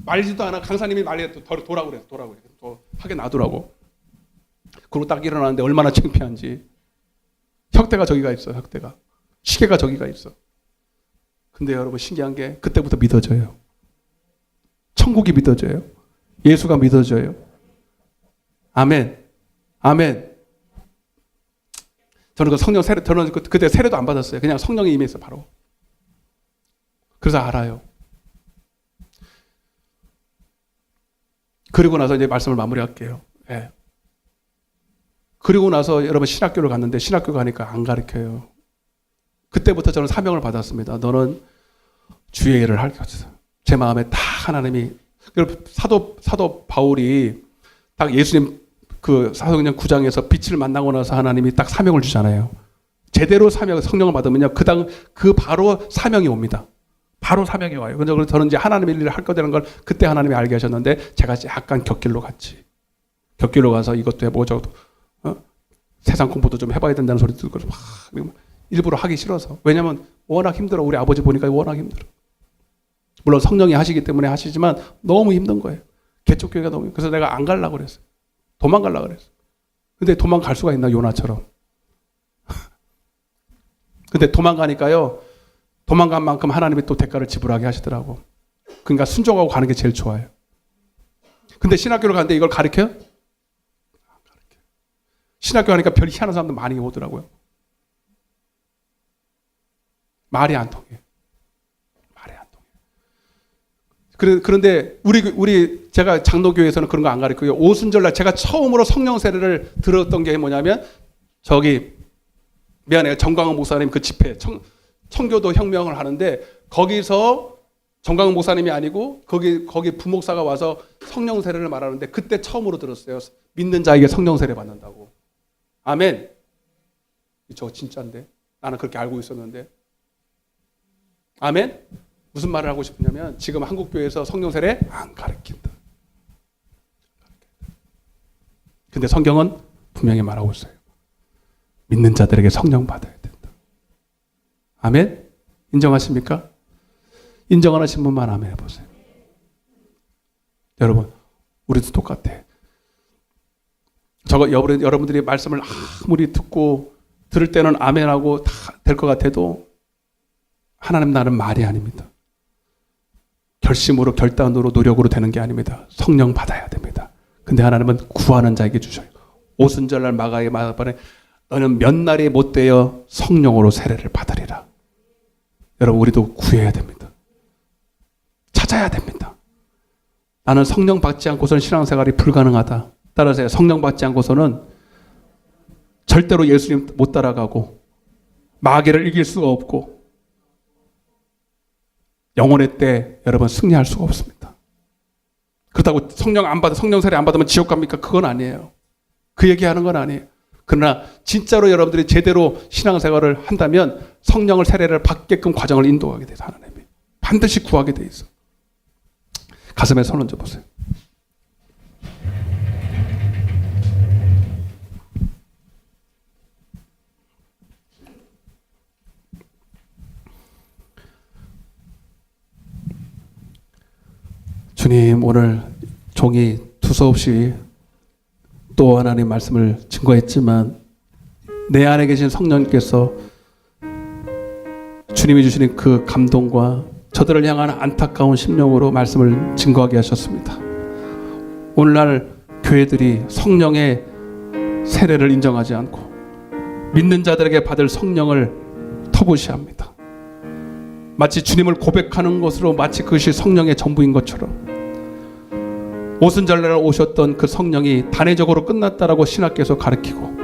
말지도 않아. 강사님이 말리에 도라고 그래서 도라고 하게 놔두라고. 그러고 딱 일어나는데 얼마나 창피한지. 혁대가 저기가 있어. 혁대가. 시계가 저기가 있어. 근데 여러분 신기한 게 그때부터 믿어져요. 천국이 믿어져요. 예수가 믿어져요. 아멘. 아멘. 저는 그 성령 세례, 저는 그때 세례도 안 받았어요. 그냥 성령이 임했어 바로. 그래서 알아요. 그리고 나서 이제 말씀을 마무리할게요. 예. 그리고 나서 여러분 신학교를 갔는데 신학교 가니까 안 가르쳐요. 그때부터 저는 사명을 받았습니다. 너는 주의 일을 할 것이다. 제 마음에 딱 하나님이 사도 바울이 딱 예수님 그 사도행전 9장에서 빛을 만나고 나서 하나님이 딱 사명을 주잖아요. 제대로 성령을 받으면요. 그 바로 사명이 옵니다. 바로 사명이 와요. 그래서 저는 이제 하나님의 일을 할 거라는 걸 그때 하나님이 알게 하셨는데 제가 약간 곁길로 갔지. 곁길로 가서 이것도 해보고 저것도 세상 공부도 좀 해봐야 된다는 소리 듣고 막 일부러 하기 싫어서. 왜냐면 워낙 힘들어. 우리 아버지 보니까 워낙 힘들어. 물론 성령이 하시기 때문에 하시지만 너무 힘든 거예요. 개척교회가 너무. 그래서 내가 안 가려고 그랬어요. 도망가려고 그랬어요. 근데 도망갈 수가 있나 요나처럼. 근데 도망가니까요. 도망간 만큼 하나님이 또 대가를 지불하게 하시더라고. 그러니까 순종하고 가는 게 제일 좋아요. 근데 신학교를 가는데 이걸 가르쳐요? 안 가르쳐요. 신학교 가니까 별 희한한 사람들 많이 오더라고요. 말이 안 통해요. 말이 안 통해요. 그런데 제가 장로교회에서는 그런 거 안 가르쳐요. 오순절날 제가 처음으로 성령 세례를 들었던 게 뭐냐면 미안해요. 정광훈 목사님 그 집회 청교도 혁명을 하는데 거기서 정광훈 목사님이 아니고 거기 부목사가 와서 성령 세례를 말하는데 그때 처음으로 들었어요. 믿는 자에게 성령 세례 받는다고. 아멘. 저 진짜인데 나는 그렇게 알고 있었는데. 아멘. 무슨 말을 하고 싶냐면 지금 한국 교회에서 성령 세례 안 가르친다. 근데 성경은 분명히 말하고 있어요. 믿는 자들에게 성령 받아야 된다. 아멘? 인정하십니까? 인정 안 하신 분만 아멘 해보세요. 여러분, 우리도 똑같아. 여러분들이 말씀을 아무리 들을 때는 아멘하고 다 될 것 같아도 하나님 나는 말이 아닙니다. 결심으로, 결단으로, 노력으로 되는 게 아닙니다. 성령 받아야 됩니다. 근데 하나님은 구하는 자에게 주셔요. 오순절날 마가의 말반에 너는 몇 날이 못 되어 성령으로 세례를 받으리라. 여러분 우리도 구해야 됩니다. 찾아야 됩니다. 나는 성령 받지 않고서는 신앙생활이 불가능하다. 따라서 성령 받지 않고서는 절대로 예수님 못 따라가고 마귀를 이길 수가 없고 영혼의 때 여러분 승리할 수가 없습니다. 그렇다고 성령 세례 안 받으면 지옥 갑니까? 그건 아니에요. 그 얘기하는 건 아니에요. 그러나 진짜로 여러분들이 제대로 신앙생활을 한다면 성령을 세례를 받게끔 과정을 인도하게 돼서 하나님이 반드시 구하게 돼 있어. 가슴에 손 얹어 보세요. 주님, 오늘 종이 두서없이 또 하나님 말씀을 증거했지만 내 안에 계신 성령님께서 주님이 주시는 그 감동과 저들을 향한 안타까운 심령으로 말씀을 증거하게 하셨습니다. 오늘날 교회들이 성령의 세례를 인정하지 않고 믿는 자들에게 받을 성령을 터부시합니다. 마치 주님을 고백하는 것으로 마치 그것이 성령의 전부인 것처럼 오순절날 오셨던 그 성령이 단회적으로 끝났다라고 신학께서 가르치고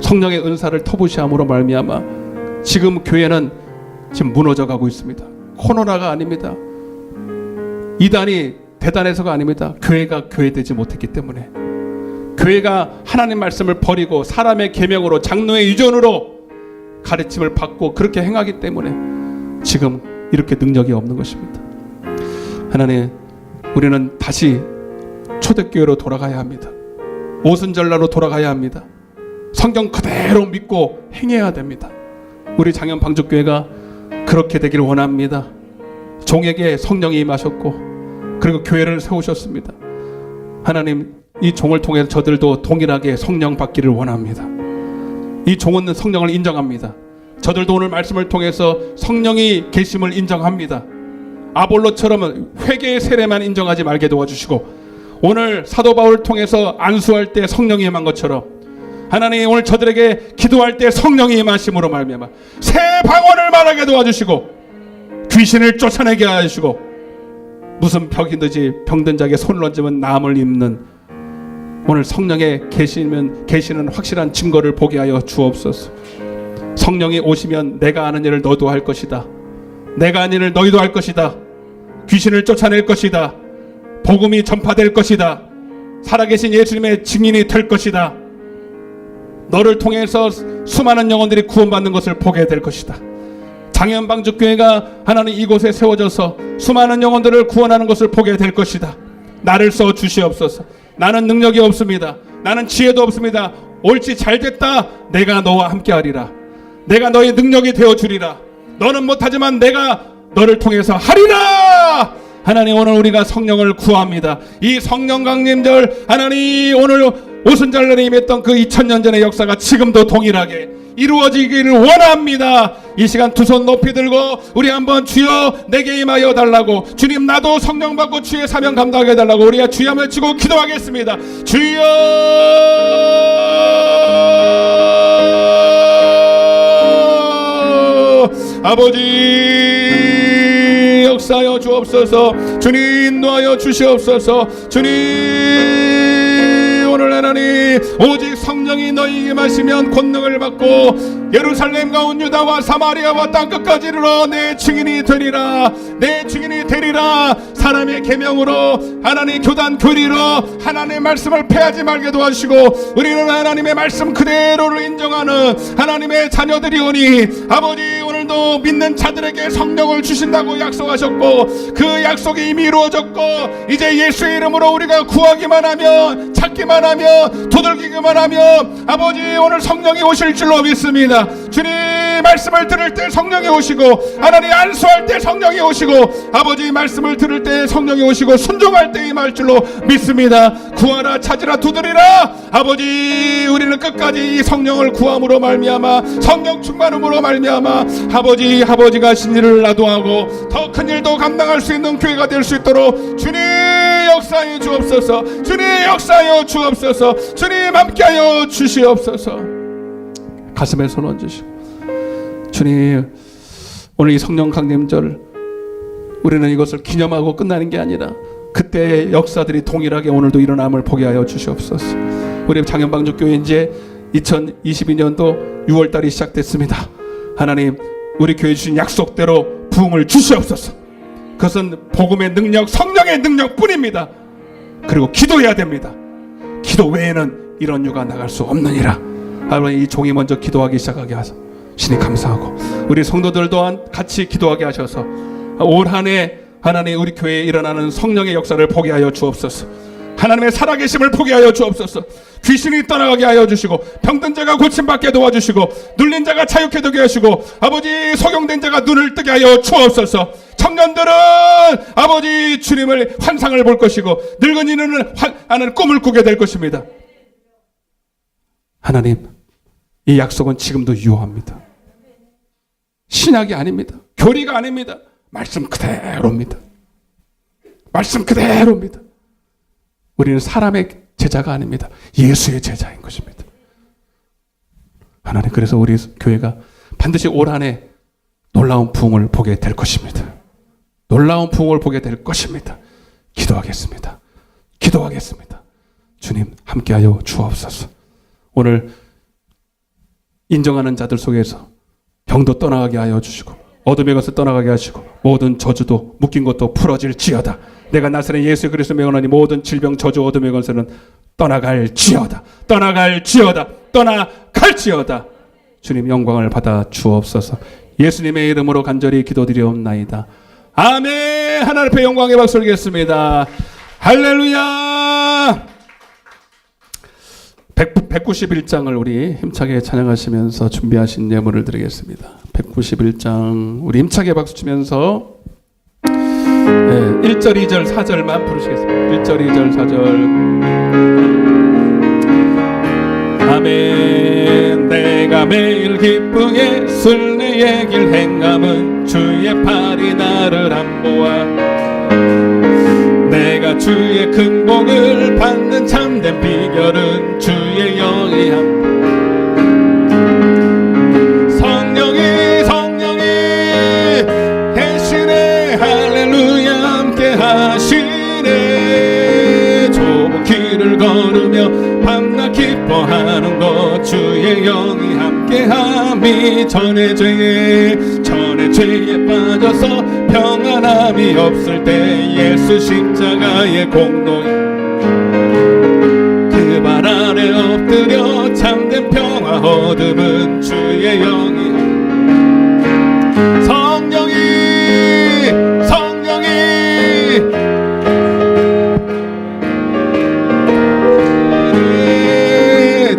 성령의 은사를 터부시함으로 말미암아 지금 교회는 지금 무너져가고 있습니다. 코로나가 아닙니다. 이단이 대단해서가 아닙니다. 교회가 교회되지 못했기 때문에 교회가 하나님 말씀을 버리고 사람의 계명으로 장로의 유전으로 가르침을 받고 그렇게 행하기 때문에 지금 이렇게 능력이 없는 것입니다. 하나님, 우리는 다시 초대교회로 돌아가야 합니다. 오순절날로 돌아가야 합니다. 성경 그대로 믿고 행해야 됩니다. 우리 장현 방주교회가 그렇게 되기를 원합니다. 종에게 성령이 임하셨고 그리고 교회를 세우셨습니다. 하나님, 이 종을 통해서 저들도 동일하게 성령 받기를 원합니다. 이 종은 성령을 인정합니다. 저들도 오늘 말씀을 통해서 성령이 계심을 인정합니다. 아볼로처럼 회개의 세례만 인정하지 말게 도와주시고 오늘 사도 바울을 통해서 안수할 때 성령이 임한 것처럼 하나님 오늘 저들에게 기도할 때 성령이 임하심으로 말미암아 새 방언을 말하게 도와주시고 귀신을 쫓아내게 하시고 무슨 벽이든지 병든 자에게 손을 얹으면 나음을 입는 오늘 성령의 계시는 확실한 증거를 보게 하여 주옵소서. 성령이 오시면 내가 아는 일을 너도 할 것이다. 내가 아는 일을 너희도 할 것이다. 귀신을 쫓아낼 것이다. 복음이 전파될 것이다. 살아계신 예수님의 증인이 될 것이다. 너를 통해서 수많은 영혼들이 구원받는 것을 보게 될 것이다. 장현방주교회가 하나님 이곳에 세워져서 수많은 영혼들을 구원하는 것을 보게 될 것이다. 나를 써 주시옵소서. 나는 능력이 없습니다. 나는 지혜도 없습니다. 옳지 잘됐다. 내가 너와 함께하리라. 내가 너의 능력이 되어주리라. 너는 못하지만 내가 너를 통해서 하리라. 하나님, 오늘 우리가 성령을 구합니다. 이 성령 강림절 하나님 오늘 오순절날에 임했던 그 2000년 전의 역사가 지금도 동일하게 이루어지기를 원합니다. 이 시간 두 손 높이 들고 우리 한번 주여 내게 임하여 달라고, 주님 나도 성령 받고 주의 사명 감당하게 해달라고 우리가 주여 외치고 기도하겠습니다. 주여 아버지 역사하여 주옵소서. 주님 인도하여 주시옵소서. 주님 오늘 하나님 오직 성령이 너희에게 마시면 권능을 받고 예루살렘과 온 유다와 사마리아와 땅끝까지 이르러 내 증인이 되리라. 내 증인이 되리라. 사람의 계명으로 하나님 교단 교리로 하나님의 말씀을 패하지 말게 도와주시고 우리는 하나님의 말씀 그대로를 인정하는 하나님의 자녀들이오니 아버지 오늘도 믿는 자들에게 성령을 주신다고 약속하셨고 그 약속이 이미 이루어졌고 이제 예수의 이름으로 우리가 구하기만 하면 찾기만 하면 두들기기만 하면 아버지 오늘 성령이 오실 줄로 믿습니다. 주님 말씀을 들을 때 성령이 오시고 하나님 안수할 때 성령이 오시고 아버지 말씀을 들을 때 성령이 오시고 순종할 때 임할 줄로 믿습니다. 구하라 찾으라 두드리라. 아버지 우리는 끝까지 이 성령을 구함으로 말미암아 성령 충만함으로 말미암아 아버지가 하신 일을 나도하고 더 큰 일도 감당할 수 있는 교회가 될 수 있도록 주님 역사하여 주옵소서. 주님 역사하여 주옵소서. 주님 함께하여 주시옵소서. 가슴에 손 얹으시고 주님 오늘 이 성령 강림절 우리는 이것을 기념하고 끝나는 게 아니라 그때의 역사들이 동일하게 오늘도 일어남을 보게 하여 주시옵소서. 우리 장현방주교회 이제 2022년도 6월달이 시작됐습니다. 하나님, 우리 교회 주신 약속대로 부흥을 주시옵소서. 그것은 복음의 능력, 성령의 능력뿐입니다. 그리고 기도해야 됩니다. 기도 외에는 이런 유가 나갈 수 없느니라. 하나님, 이 종이 먼저 기도하기 시작하게 하소서. 신이 감사하고 우리 성도들 또한 같이 기도하게 하셔서 올 한 해 하나님 우리 교회에 일어나는 성령의 역사를 보게 하여 주옵소서. 하나님의 살아계심을 보게 하여 주옵소서. 귀신이 떠나가게 하여 주시고 병든 자가 고침받게 도와주시고 눌린 자가 자유케 되게 하시고 아버지 소경된 자가 눈을 뜨게 하여 주옵소서. 청년들은 아버지 주님을 환상을 볼 것이고 늙은이는 하나님 꿈을 꾸게 될 것입니다. 하나님, 이 약속은 지금도 유효합니다. 신약이 아닙니다. 교리가 아닙니다. 말씀 그대로입니다. 말씀 그대로입니다. 우리는 사람의 제자가 아닙니다. 예수의 제자인 것입니다. 하나님, 그래서 우리 교회가 반드시 올 한 해 놀라운 부흥을 보게 될 것입니다. 놀라운 부흥을 보게 될 것입니다. 기도하겠습니다. 기도하겠습니다. 주님 함께하여 주옵소서. 오늘 인정하는 자들 속에서 병도 떠나가게 하여 주시고 어둠의 것을 떠나가게 하시고 모든 저주도 묶인 것도 풀어질지어다. 내가 나사렛 예수 그리스도 명하노니 모든 질병 저주 어둠의 것은 떠나갈지어다. 떠나갈지어다. 떠나갈지어다. 주님 영광을 받아 주옵소서. 예수님의 이름으로 간절히 기도드리옵나이다. 아멘. 하나님 앞에 영광의 박수를 드리겠습니다. 할렐루야. 191장을 우리 힘차게 찬양하시면서 준비하신 예물을 드리겠습니다. 191장 우리 힘차게 박수 치면서 1절, 2절, 4절만 부르시겠습니다. 1절, 2절, 4절. 아멘. 내가 매일 기쁘게 순례의 길 행함은 주의 팔이 나를 안보아 내가 주의 큰 복을 받는 참된 비결은 주의 영이 함 성령이 계시네. 할렐루야 함께 하시네. 좁은 길을 걸으며 밤낮 기뻐하는 것 주의 영이 함께함이 전의 죄에 빠져서 평안함이 없을 때 예수 십자가의 공로 그 발 아래 엎드려 참된 평화 얻음은 주의 영이 성령이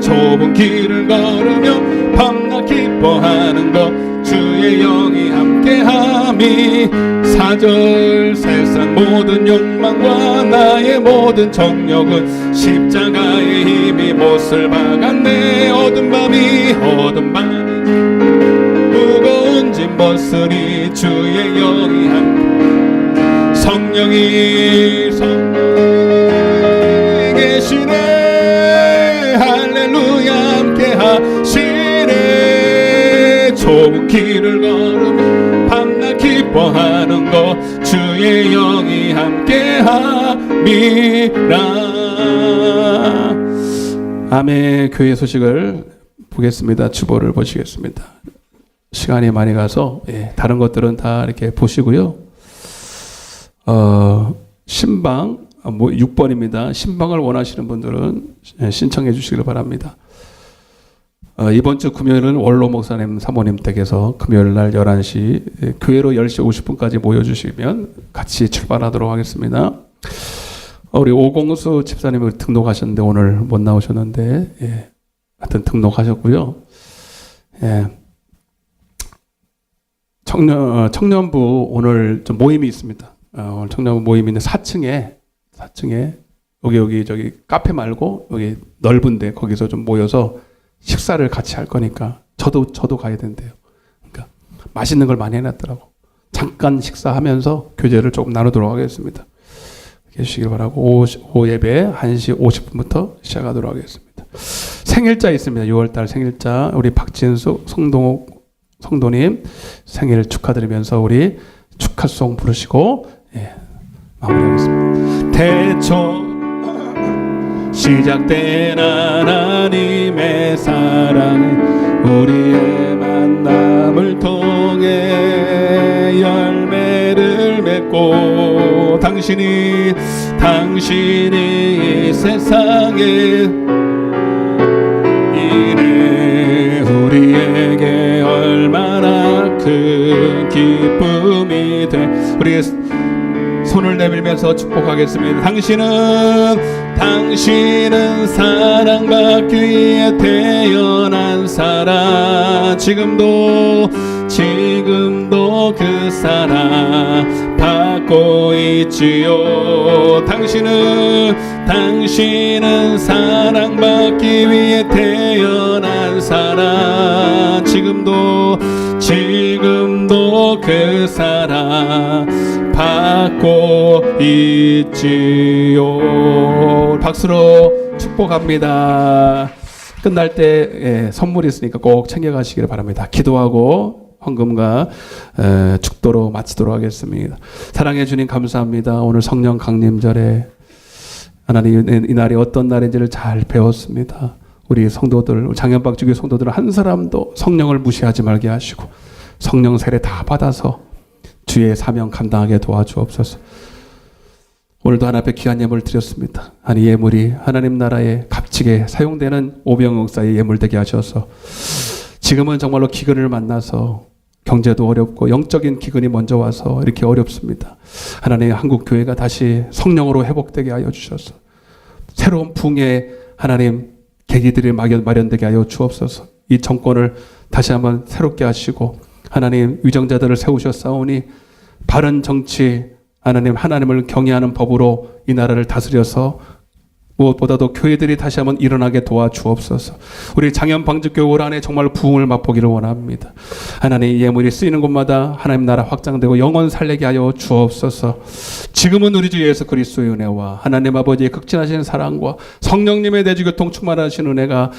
좁은 길을 걸으며 밤낮 기뻐하는 것 주의 영이 함께함이 4절 세상 모든 욕망과 나의 모든 정욕은 십자가의 힘이 못을 박았네. 어두운 밤이 무거운 짐 벗으니 주의 영이 함께 성령이 계시네. 할렐루야 함께 하시네. 좁은 길을 걸으며 밤낮 기뻐하는 것 주의 영이 함께함이라. 아멘. 교회 소식을 보겠습니다. 주보를 보시겠습니다. 시간이 많이 가서 다른 것들은 다 이렇게 보시고요. 신방 6번입니다. 신방을 원하시는 분들은 신청해 주시길 바랍니다. 이번 주 금요일은 원로 목사님 사모님 댁에서 금요일 날 11시 교회로 10시 50분까지 모여주시면 같이 출발하도록 하겠습니다. 우리 오공수 집사님이 등록하셨는데 오늘 못 나오셨는데 하여튼 등록하셨고요. 청년부 오늘 좀 모임이 있습니다. 오늘 청년부 모임인데 4층에 여기 저기 카페 말고 여기 넓은데 거기서 좀 모여서 식사를 같이 할 거니까 저도 가야 된대요. 그러니까 맛있는 걸 많이 해놨더라고. 잠깐 식사하면서 교제를 조금 나누도록 하겠습니다. 해주시길 바라고 오후 예배 1시 50분부터 시작하도록 하겠습니다. 생일자 있습니다. 6월달 생일자 우리 박진숙 성도님 생일 축하드리면서 우리 축하송 부르시고 마무리하겠습니다. 태초 시작된 하나님의 사랑, 우리의 만남을 통해 열매를 맺고 당신이 이 세상에 이내 우리에게 얼마나 큰 기쁨이 돼. 우리 손을 내밀면서 축복하겠습니다. 당신은 사랑받기 위해 태어난 사람, 지금도 그 사랑 받고 있지요. 당신은 사랑받기 위해 태어난 사람, 지금도 그 사랑 받고 있지요. 박수로 축복합니다. 끝날 때 선물이 있으니까 꼭 챙겨가시기를 바랍니다. 기도하고 헌금과 축도로 마치도록 하겠습니다. 사랑해 주님 감사합니다. 오늘 성령 강림절에 하나님 이 날이 어떤 날인지를 잘 배웠습니다. 우리 성도들, 장현박주교 성도들 한 사람도 성령을 무시하지 말게 하시고 성령 세례 다 받아서 주의 사명 감당하게 도와주옵소서. 오늘도 하나님 앞에 귀한 예물을 드렸습니다. 이 예물이 하나님 나라에 값지게 사용되는 오병역사의 예물 되게 하셔서 지금은 정말로 기근을 만나서 경제도 어렵고 영적인 기근이 먼저 와서 이렇게 어렵습니다. 하나님 한국 교회가 다시 성령으로 회복되게 하여 주셔서 새로운 붕의 하나님 계기들이 마련되게 하여 주옵소서. 이 정권을 다시 한번 새롭게 하시고 하나님 위정자들을 세우셨사오니 바른 정치, 하나님을 경외하는 법으로 이 나라를 다스려서 무엇보다도 교회들이 다시 한번 일어나게 도와주옵소서. 우리 장현방직교회 올 한해 정말 부흥을 맛보기를 원합니다. 하나님 예물이 쓰이는 곳마다 하나님 나라 확장되고 영원 살리게 하여 주옵소서. 지금은 우리 주 예수 그리스도의 은혜와 하나님 아버지의 극진하신 사랑과 성령님의 내주교통 충만하신 은혜가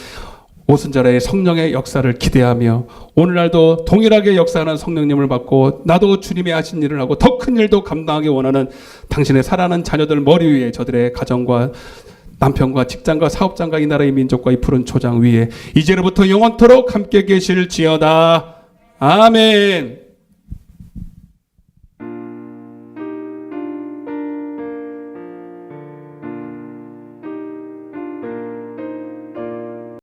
오순절의 성령의 역사를 기대하며 오늘날도 동일하게 역사하는 성령님을 받고 나도 주님의 하신 일을 하고 더 큰 일도 감당하기 원하는 당신의 사랑하는 자녀들 머리 위에 저들의 가정과 남편과 직장과 사업장과 이 나라의 민족과 이 푸른 초장 위에 이제로부터 영원토록 함께 계실지어다. 아멘.